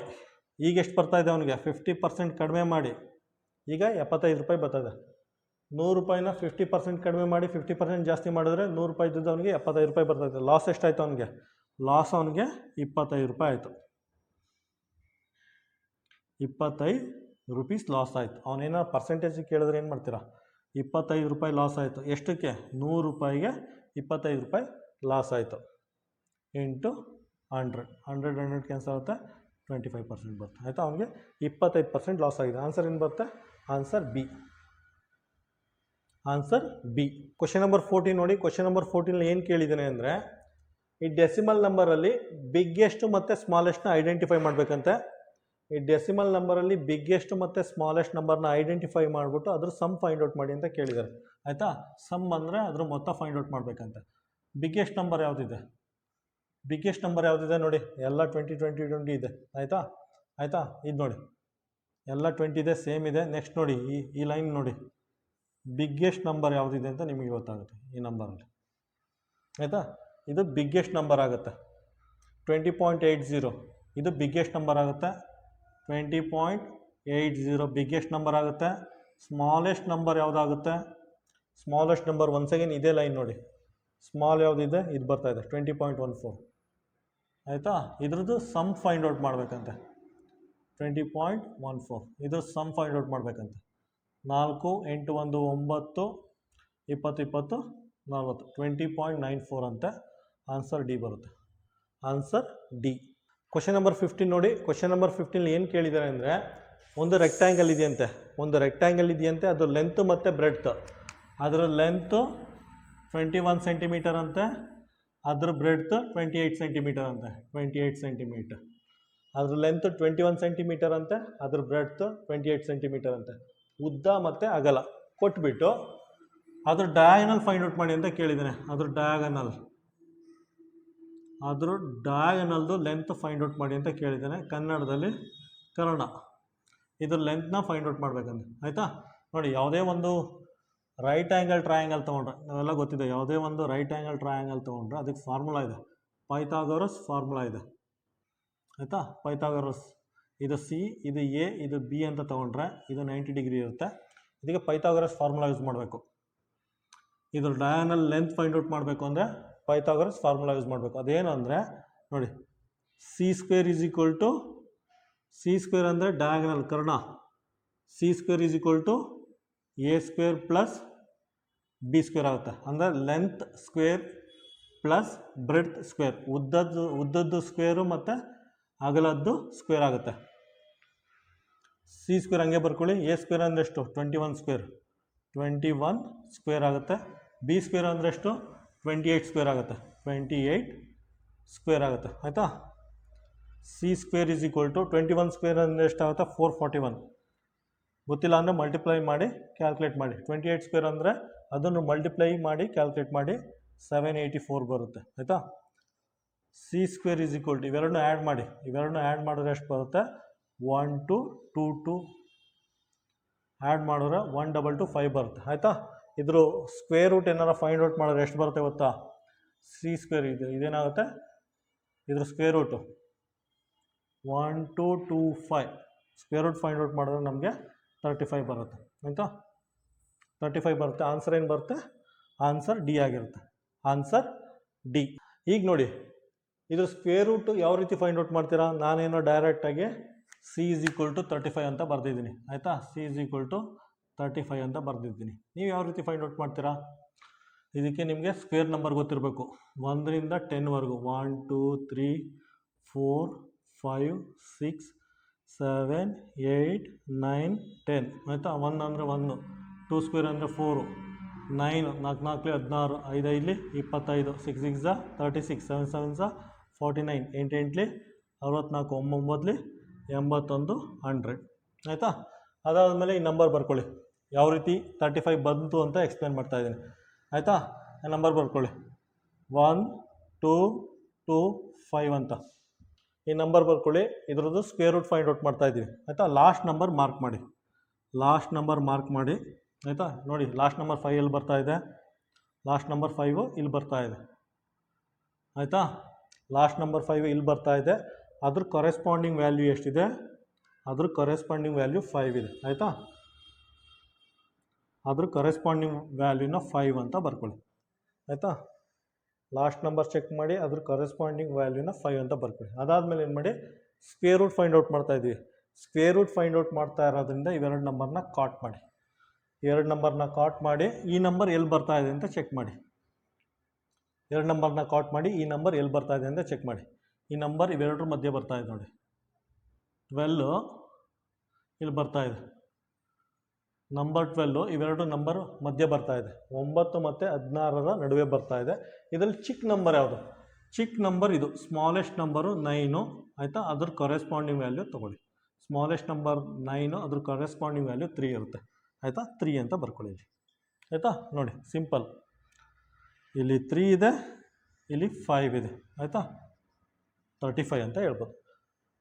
ಈಗ ಎಷ್ಟು ಬರ್ತಾಯಿದೆ ಅವನಿಗೆ, 50% ಕಡಿಮೆ ಮಾಡಿ ಈಗ 75 ರೂಪಾಯಿ ಬರ್ತದೆ. 100 ರೂಪಾಯಿನ 50% ಕಡಿಮೆ ಮಾಡಿ 50% ಜಾಸ್ತಿ ಮಾಡಿದ್ರೆ 100 ರೂಪಾಯಿ ಇದ್ದದ್ದು ಅವನಿಗೆ 75 ರೂಪಾಯಿ ಬರ್ತದೆ. ಲಾಸ್ ಎಷ್ಟಾಯಿತು ಅವನಿಗೆ, ಲಾಸ್ ಅವನಿಗೆ 25 ರೂಪಾಯಿ ಆಯಿತು. 25 ರೂಪೀಸ್ ಲಾಸ್ ಆಯಿತು. ಅವನೇನೋ ಪರ್ಸೆಂಟೇಜ್ ಕೇಳಿದ್ರೆ ಏನು ಮಾಡ್ತೀರಾ, 25 ರೂಪಾಯಿ ಲಾಸ್ ಆಯಿತು. ಎಷ್ಟಕ್ಕೆ, 100 ರೂಪಾಯಿಗೆ 25 ರೂಪಾಯಿ ಲಾಸ್ ಆಯಿತು. ಇಂಟು 100 100 ಕ್ಯಾನ್ಸಲ್ ಆಗುತ್ತೆ, 25% ಬರುತ್ತೆ ಆಯಿತಾ. ಅವನಿಗೆ 25% ಲಾಸ್ ಆಗಿದೆ. ಆನ್ಸರ್ ಏನು ಬರುತ್ತೆ, answer B. Answer B. Question number 14 ನೋಡಿ. ಕ್ವಶನ್ ನಂಬರ್ 14 ಏನು ಕೇಳಿದ್ದಾನೆ ಅಂದರೆ, ಈ ಡೆಸಿಮಲ್ ನಂಬರಲ್ಲಿ ಬಿಗ್ಗೆಸ್ಟ್ ಮತ್ತು ಸ್ಮಾಲೆಸ್ಟ್ನ ಐಡೆಂಟಿಫೈ ಮಾಡಬೇಕಂತೆ. ಈ ಡೆಸಿಮಲ್ ನಂಬರಲ್ಲಿ ಬಿಗ್ಗೆಸ್ಟ್ ಮತ್ತು ಸ್ಮಾಲೆಸ್ಟ್ ನಂಬರ್ನ ಐಡೆಂಟಿಫೈ ಮಾಡಿಬಿಟ್ಟು ಅದ್ರ ಸಮ್ ಫೈಂಡ್ ಔಟ್ ಮಾಡಿ ಅಂತ ಕೇಳಿದ್ದಾರೆ ಆಯಿತಾ. ಸಮ್ ಅಂದರೆ ಅದ್ರ ಮೊತ್ತ ಫೈಂಡ್ ಔಟ್ ಮಾಡಬೇಕಂತೆ. ಬಿಗ್ಗೆಸ್ಟ್ ನಂಬರ್ ಯಾವುದಿದೆ, ಬಿಗ್ಗೆಸ್ಟ್ ನಂಬರ್ ಯಾವುದಿದೆ ನೋಡಿ, ಎಲ್ಲ 20 20 20 ಇದೆ ಆಯಿತಾ. ಆಯಿತಾ, ಇದು ನೋಡಿ ಎಲ್ಲ 20 ಇದೆ, ಸೇಮ್ ಇದೆ. ನೆಕ್ಸ್ಟ್ ನೋಡಿ ಈ ಲೈನ್ ನೋಡಿ, ಬಿಗ್ಗೆಸ್ಟ್ ನಂಬರ್ ಯಾವುದಿದೆ ಅಂತ ನಿಮಗೆ ಗೊತ್ತಾಗುತ್ತೆ ಈ ನಂಬರಲ್ಲಿ ಆಯಿತಾ. ಇದು ಬಿಗ್ಗೆಸ್ಟ್ ನಂಬರ್ ಆಗುತ್ತೆ 20.80. ಇದು ಬಿಗ್ಗೆಸ್ಟ್ ನಂಬರ್ ಆಗುತ್ತೆ 20.80 ಬಿಗ್ಗೆಸ್ಟ್ ನಂಬರ್ ಆಗುತ್ತೆ. ಸ್ಮಾಲೆಸ್ಟ್ ನಂಬರ್ ಯಾವುದಾಗುತ್ತೆ, ಸ್ಮಾಲೆಸ್ಟ್ ನಂಬರ್ ಒನ್ಸ್ ಅಗೇನ್ ಇದೇ ಲೈನ್ ನೋಡಿ, ಸ್ಮಾಲ್ ಯಾವುದಿದೆ ಇದು ಬರ್ತಾ ಇದೆ 20.14 ಆಯಿತಾ. ಇದ್ರದ್ದು ಸಮ್ ಫೈಂಡ್ ಔಟ್ ಮಾಡಬೇಕಂತೆ 20.14. ಇದ್ರ ಸಮ್ ಫೈಂಡ್ ಔಟ್ ಮಾಡಬೇಕಂತೆ. 4 8 1 9 20 20 40 20.94 ಅಂತೆ. ಆನ್ಸರ್ ಡಿ ಬರುತ್ತೆ, ಆನ್ಸರ್ ಡಿ. ಕ್ವಶನ್ ನಂಬರ್ 15 ನೋಡಿ. ಕ್ವಶನ್ ನಂಬರ್ 15 ಏನು ಕೇಳಿದ್ದಾರೆ ಅಂದರೆ, ಒಂದು ರೆಕ್ಟ್ಯಾಂಗಲ್ ಇದೆಯಂತೆ, ಅದು ಲೆಂತ್ ಮತ್ತು ಬ್ರೆಡ್ತ್. ಅದರ ಲೆಂತು 21 ಸೆಂಟಿಮೀಟರ್ ಅಂತೆ, ಅದ್ರ ಬ್ರೆಡ್ತ್ 28 ಸೆಂಟಿಮೀಟರ್ ಅಂತೆ. 28 ಸೆಂಟಿಮೀಟರ್. ಅದ್ರ ಲೆಂತ್ 21 ಸೆಂಟಿಮೀಟರ್ ಅಂತೆ, ಅದ್ರ ಬ್ರೆಡ್ತ್ 28 ಸೆಂಟಿಮೀಟರ್ ಅಂತೆ. ಉದ್ದ ಮತ್ತು ಅಗಲ ಕೊಟ್ಬಿಟ್ಟು ಅದ್ರ ಡಯಾಗನಲ್ ಫೈಂಡ್ ಔಟ್ ಮಾಡಿ ಅಂತ ಕೇಳಿದ್ದಾನೆ. ಅದ್ರ ಡಯಾಗನಲ್ದು ಲೆಂತ್ ಫೈಂಡ್ ಔಟ್ ಮಾಡಿ ಅಂತ ಕೇಳಿದ್ದಾನೆ. ಕನ್ನಡದಲ್ಲಿ ಕರ್ಣ. ಇದ್ರ ಲೆಂತ್ನ ಫೈಂಡ್ ಔಟ್ ಮಾಡಬೇಕಂತೆ ಆಯಿತಾ. ನೋಡಿ, ಯಾವುದೇ ಒಂದು ರೈಟ್ ಆ್ಯಂಗಲ್ ಟ್ರಯಾಂಗಲ್ ತೊಗೊಂಡ್ರೆ, ನಾವೆಲ್ಲ ಗೊತ್ತಿದೆ, ಯಾವುದೇ ಒಂದು ರೈಟ್ ಆ್ಯಂಗಲ್ ಟ್ರಯಾಂಗಲ್ ತೊಗೊಂಡ್ರೆ ಅದಕ್ಕೆ ಫಾರ್ಮುಲಾ ಇದೆ, ಪೈಥಾಗರಸ್ ಫಾರ್ಮುಲಾ ಇದೆ ಆಯಿತಾ. ಪೈಥಾಗರಸ್, ಇದು ಸಿ, ಇದು ಎ, ಇದು ಬಿ ಅಂತ ತೊಗೊಂಡ್ರೆ ಇದು 90 ಡಿಗ್ರಿ ಇರುತ್ತೆ. ಇದಕ್ಕೆ ಪೈಥಾಗರಸ್ ಫಾರ್ಮುಲಾ ಯೂಸ್ ಮಾಡಬೇಕು. ಇದ್ರ ಡಯಾಗನಲ್ ಲೆಂತ್ ಫೈಂಡ್ ಔಟ್ ಮಾಡಬೇಕು ಅಂದರೆ ಪೈಥಾಗರಸ್ ಫಾರ್ಮುಲಾ ಯೂಸ್ ಮಾಡಬೇಕು. ಅದೇನು ಅಂದರೆ ನೋಡಿ, ಸಿ ಸ್ಕ್ವೇರ್ ಅಂದರೆ ಡಯಾಗನಲ್ ಕರ್ಣ, C square A square plus B square ಆಗುತ್ತೆ. ಅಂದರೆ length square plus breadth square, ಉದ್ದದ್ದು ಸ್ಕ್ವೇರು ಮತ್ತು ಅಗಲದ್ದು ಸ್ಕ್ವೇರ್ ಆಗುತ್ತೆ. ಸಿ ಸ್ಕ್ವೇರ್ ಹಂಗೆ ಬರ್ಕೊಳ್ಳಿ. ಎ ಸ್ಕ್ವೇರ್ ಅಂದರೆ ಎಷ್ಟು, 21 ಸ್ಕ್ವೇರ್ ಆಗುತ್ತೆ. ಬಿ ಸ್ಕ್ವೇರ್ ಅಂದರೆ ಎಷ್ಟು, 28 ಸ್ಕ್ವೇರ್ ಆಗುತ್ತೆ. 28 ಸ್ಕ್ವೇರ್ ಆಗುತ್ತೆ ಆಯಿತಾ. ಸಿ ಸ್ಕ್ವೇರ್ 21 ಸ್ಕ್ವೇರ್ ಅಂದರೆ ಎಷ್ಟಾಗುತ್ತೆ, 441. ಗೊತ್ತಿಲ್ಲ ಅಂದರೆ ಮಲ್ಟಿಪ್ಲೈ ಮಾಡಿ ಕ್ಯಾಲ್ಕುಲೇಟ್ ಮಾಡಿ. 28 ಸ್ಕ್ವೇರ್ ಅಂದರೆ ಅದನ್ನು ಮಲ್ಟಿಪ್ಲೈ ಮಾಡಿ ಕ್ಯಾಲ್ಕುಲೇಟ್ ಮಾಡಿ 784 ಬರುತ್ತೆ ಆಯಿತಾ. ಸಿ ಸ್ಕ್ವೇರ್ ಇವೆರಡನ್ನೂ ಆ್ಯಡ್ ಮಾಡಿದ್ರೆ ಎಷ್ಟು ಬರುತ್ತೆ, 1 2 2 2 ಆ್ಯಡ್ ಮಾಡಿದ್ರೆ 1 2 2 5 ಬರುತ್ತೆ ಆಯಿತಾ. ಇದ್ರ ಸ್ಕ್ವೇರ್ ರೂಟ್ ಏನಾರು ಫೈಂಡ್ ಔಟ್ ಮಾಡಿದ್ರೆ ಎಷ್ಟು ಬರುತ್ತೆ ಗೊತ್ತಾ, ಸಿ ಸ್ಕ್ವೇರ್ ಇದೇನಾಗುತ್ತೆ, ಇದ್ರ square root 1 2 2 5 square root find out ಮಾಡಿದ್ರೆ ನಮಗೆ 35 ಬರುತ್ತೆ ಆಯಿತಾ. 35 ಬರುತ್ತೆ. ಆನ್ಸರ್ ಏನು ಬರುತ್ತೆ, ಆನ್ಸರ್ ಡಿ ಆಗಿರುತ್ತೆ, ಆನ್ಸರ್ ಡಿ. ಈಗ ನೋಡಿ, ಇದ್ರ ಸ್ಕ್ವೇರ್ ರೂಟು ಯಾವ ರೀತಿ ಫೈಂಡ್ ಔಟ್ ಮಾಡ್ತೀರಾ, ನಾನೇನೋ ಡೈರೆಕ್ಟಾಗಿ ಸಿ = 35 ಅಂತ ಬರೆದಿದ್ದೀನಿ ಆಯಿತಾ. ಸಿ = 35 ಅಂತ ಬರೆದಿದ್ದೀನಿ. ನೀವು ಯಾವ ರೀತಿ ಫೈಂಡ್ ಔಟ್ ಮಾಡ್ತೀರಾ, ಇದಕ್ಕೆ ನಿಮಗೆ ಸ್ಕ್ವೇರ್ ನಂಬರ್ ಗೊತ್ತಿರಬೇಕು. 1 ರಿಂದ 10 ವರೆಗೂ 1 2 3 4 5 6 7 8 9 10 ಆಯಿತಾ. 1 ಅಂದರೆ 1, 2 ಸ್ಕ್ವೇರ್ ಅಂದರೆ 4, 9 4 4 16, 5 5 25, 6 6 36, 7 7 49, 8 8 64, 9 81, 100 ಆಯಿತಾ. ಅದಾದಮೇಲೆ ಈ ನಂಬರ್ ಬರ್ಕೊಳ್ಳಿ. ಯಾವ ರೀತಿ 35 ಬಂತು ಅಂತ ಎಕ್ಸ್ಪ್ಲೇನ್ ಮಾಡ್ತಾಯಿದ್ದೀನಿ ಆಯಿತಾ. ನಂಬರ್ ಬರ್ಕೊಳ್ಳಿ 1 2 2 5 ಅಂತ ಈ ನಂಬರ್ ಬರ್ಕೊಳ್ಳಿ. ಇದರದ್ದು ಸ್ಕ್ವೇರ್ ರೂಟ್ ಫೈಂಡ್ ಔಟ್ ಮಾಡ್ತಾಯಿದ್ದೀವಿ ಆಯಿತಾ. ಲಾಸ್ಟ್ ನಂಬರ್ ಮಾರ್ಕ್ ಮಾಡಿ, ಲಾಸ್ಟ್ ನಂಬರ್ ಮಾರ್ಕ್ ಮಾಡಿ ಆಯಿತಾ. ನೋಡಿ ಲಾಸ್ಟ್ ನಂಬರ್ 5 ಎಲ್ಲಿ ಬರ್ತಾಯಿದೆ, ಲಾಸ್ಟ್ ನಂಬರ್ 5 ಇಲ್ಲಿ ಬರ್ತಾಯಿದೆ ಆಯಿತಾ. ಲಾಸ್ಟ್ ನಂಬರ್ 5 ಇಲ್ಲಿ ಬರ್ತಾಯಿದೆ. ಅದ್ರ ಕರೆಸ್ಪಾಂಡಿಂಗ್ ವ್ಯಾಲ್ಯೂ ಎಷ್ಟಿದೆ, ಅದ್ರ ಕರೆಸ್ಪಾಂಡಿಂಗ್ ವ್ಯಾಲ್ಯೂ 5 ಇದೆ ಆಯಿತಾ. ಅದ್ರ ಕರೆಸ್ಪಾಂಡಿಂಗ್ ವ್ಯಾಲ್ಯೂನ 5 ಅಂತ ಬರ್ಕೊಳ್ಳಿ ಆಯಿತಾ. ಲಾಸ್ಟ್ ನಂಬರ್ ಚೆಕ್ ಮಾಡಿ ಅದ್ರ ಕರೆಸ್ಪಾಂಡಿಂಗ್ ವ್ಯಾಲ್ಯೂನ 5 ಅಂತ ಬರ್ಕೊಳ್ಳಿ. ಅದಾದಮೇಲೆ ಏನು ಮಾಡಿ, ಸ್ಕ್ವೇರ್ ರೂಟ್ ಫೈಂಡ್ ಔಟ್ ಮಾಡ್ತಾಯಿದ್ವಿ. ಸ್ಕ್ವೇರ್ ರೂಟ್ ಫೈಂಡ್ ಔಟ್ ಮಾಡ್ತಾ ಇರೋದ್ರಿಂದ ಇವೆರಡು ನಂಬರ್ನ ಕಾಟ್ ಮಾಡಿ, ಎರಡು ನಂಬರ್ನ ಕಾಟ್ ಮಾಡಿ ಈ ನಂಬರ್ ಎಲ್ಲಿ ಬರ್ತಾ ಇದೆ ಅಂತ ಚೆಕ್ ಮಾಡಿ. ಎರಡು ನಂಬರ್ನ ಕಾಟ್ ಮಾಡಿ ಈ ನಂಬರ್ ಎಲ್ಲಿ ಬರ್ತಾ ಇದೆ ಅಂತ ಚೆಕ್ ಮಾಡಿ. ಈ ನಂಬರ್ ಇವೆರಡರ ಮಧ್ಯೆ ಬರ್ತಾ ಇದೆ ನೋಡಿ, 12 ಇಲ್ಲಿ ಬರ್ತಾ ಇದೆ, ನಂಬರ್ 12 ಇವೆರಡು ನಂಬರ್ ಮಧ್ಯೆ ಬರ್ತಾ ಇದೆ. 9 ಮತ್ತು 16ರ ನಡುವೆ ಬರ್ತಾ ಇದೆ. ಇದರಲ್ಲಿ ಚಿಕ್ಕ ನಂಬರ್ ಯಾವುದು, ಚಿಕ್ಕ ನಂಬರ್ ಇದು ಸ್ಮಾಲೆಸ್ಟ್ ನಂಬರು 9 ಆಯಿತಾ. ಅದ್ರ ಕರೆಸ್ಪಾಂಡಿಂಗ್ ವ್ಯಾಲ್ಯೂ ತೊಗೊಳ್ಳಿ. ಸ್ಮಾಲೆಸ್ಟ್ ನಂಬರ್ 9, ಅದ್ರ ಕರೆಸ್ಪಾಂಡಿಂಗ್ ವ್ಯಾಲ್ಯೂ 3 ಇರುತ್ತೆ ಆಯಿತಾ. 3 ಅಂತ ಬರ್ಕೊಳ್ಳಿ ಇಲ್ಲಿ ಆಯಿತಾ. ನೋಡಿ ಸಿಂಪಲ್, ಇಲ್ಲಿ 3 ಇದೆ, ಇಲ್ಲಿ 5 ಇದೆ ಆಯಿತಾ. 35 ಅಂತ ಹೇಳ್ಬೋದು.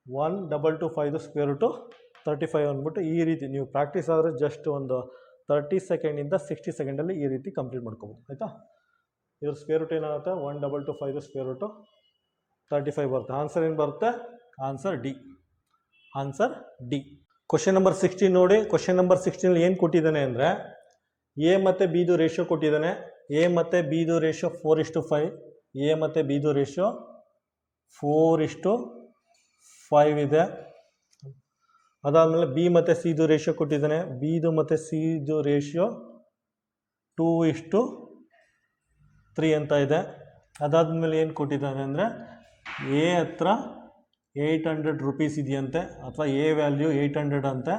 1225 ಸ್ಕ್ವೇರ್ ರೂಟು 35 ಅಂದ್ಬಿಟ್ಟು ಈ ರೀತಿ ನೀವು ಪ್ರಾಕ್ಟೀಸ್ ಆದರೆ ಜಸ್ಟ್ ಒಂದು 30 ಸೆಕೆಂಡಿಂದ 60 ಸೆಕೆಂಡಲ್ಲಿ ಈ ರೀತಿ ಕಂಪ್ಲೀಟ್ ಮಾಡ್ಕೋಬೋದು ಆಯಿತಾ. ಇದ್ರ ಸ್ಕ್ವೇರ್ ರೂಟ್ ಏನಾಗುತ್ತೆ, 1225 ಸ್ಕ್ವೇರ್ ರೂಟು 35 ಬರುತ್ತೆ. ಆನ್ಸರ್ ಏನು ಬರುತ್ತೆ, answer D, answer D. Question number 16 ನೋಡಿ. ಕ್ವಶನ್ ನಂಬರ್ 16 ಏನು ಕೊಟ್ಟಿದ್ದಾನೆ ಅಂದರೆ, ಎ ಮತ್ತು ಬಿದು ರೇಷಿಯೋ ಕೊಟ್ಟಿದ್ದಾನೆ. ಎ ಮತ್ತು ಬಿದು ರೇಷಿಯೋ 4:5, ಎ ಮತ್ತು ಬಿದು ರೇಷಿಯೋ 4:5 ಇದೆ. ಅದಾದಮೇಲೆ ಬಿ ಮತ್ತು ಸಿದು ರೇಷಿಯೋ ಕೊಟ್ಟಿದ್ದಾನೆ. ಬಿದು ಮತ್ತು ಸಿದು ರೇಷಿಯೋ 2:3 ಅಂತ ಇದೆ. ಅದಾದಮೇಲೆ ಏನು ಕೊಟ್ಟಿದ್ದಾನೆ ಅಂದರೆ, ಎ ಹತ್ರ 800 ರೂಪೀಸ್ ಇದೆಯಂತೆ, ಅಥವಾ ಎ ವ್ಯಾಲ್ಯೂ 800 ಅಂತೆ,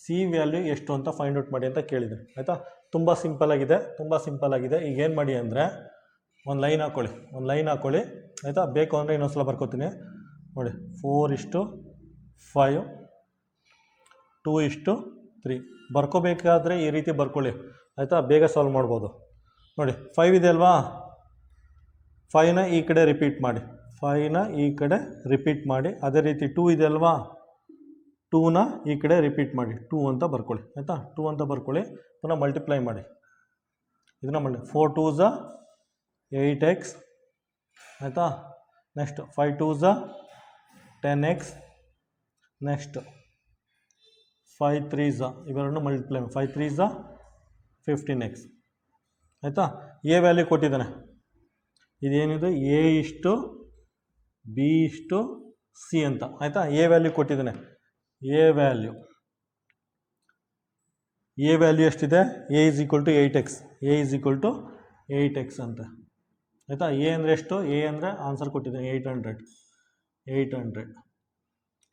ಸಿ ವ್ಯಾಲ್ಯೂ ಎಷ್ಟು ಅಂತ ಫೈಂಡ್ ಔಟ್ ಮಾಡಿ ಅಂತ ಕೇಳಿದ್ದೀನಿ ಆಯಿತಾ. ತುಂಬ ಸಿಂಪಲ್ಲಾಗಿದೆ, ತುಂಬ ಸಿಂಪಲ್ಲಾಗಿದೆ. ಈಗ ಏನು ಮಾಡಿ ಅಂದರೆ, ಒಂದು ಲೈನ್ ಹಾಕ್ಕೊಳ್ಳಿ ಆಯಿತಾ. ಬೇಕು ಅಂದರೆ ಇನ್ನೊಂದ್ಸಲ ಬರ್ಕೋತೀನಿ ನೋಡಿ. 4:5 2:3 ಬರ್ಕೋಬೇಕಾದ್ರೆ ಈ ರೀತಿ ಬರ್ಕೊಳ್ಳಿ ಆಯಿತಾ, ಬೇಗ ಸಾಲ್ವ್ ಮಾಡ್ಬೋದು. ನೋಡಿ 5 ಇದೆ ಅಲ್ವಾ, 5ನ ಈ ಕಡೆ ರಿಪೀಟ್ ಮಾಡಿ, 5ನ ಈ ಕಡೆ ರಿಪೀಟ್ ಮಾಡಿ. ಅದೇ ರೀತಿ 2 ಇದೆ ಅಲ್ವಾ, 2ನ ಈ ಕಡೆ ರಿಪೀಟ್ ಮಾಡಿ, 2 ಅಂತ ಬರ್ಕೊಳ್ಳಿ ಆಯಿತಾ. 2 ಅಂತ ಬರ್ಕೊಳ್ಳಿ. ಪುನಃ ಮಲ್ಟಿಪ್ಲೈ ಮಾಡಿ, ಇದನ್ನ ಮಾಡಿ. 4 2s 8x ಆಯಿತಾ. Next 5 2s 10x. Next 5 3s ಇವೆರಡನ್ನು ಮಲ್ಟಿಪ್ಲೈ ಮಾಡಿ, 5 3s 15x ಆಯಿತಾ. ಎ ವ್ಯಾಲ್ಯೂ ಕೊಟ್ಟಿದ್ದಾನೆ, ಇದೇನಿದೆ A:B:C ಅಂತ ಆಯಿತಾ. ಎ ವ್ಯಾಲ್ಯೂ ಕೊಟ್ಟಿದ್ದಾನೆ. ಎ ವ್ಯಾಲ್ಯೂ ಎಷ್ಟಿದೆ, A = 8x, A = 8x ಅಂತ ಆಯಿತಾ. ಎ ಅಂದರೆ ಎಷ್ಟು, ಎ ಅಂದರೆ ಆನ್ಸರ್ ಕೊಟ್ಟಿದ್ದಾನೆ 800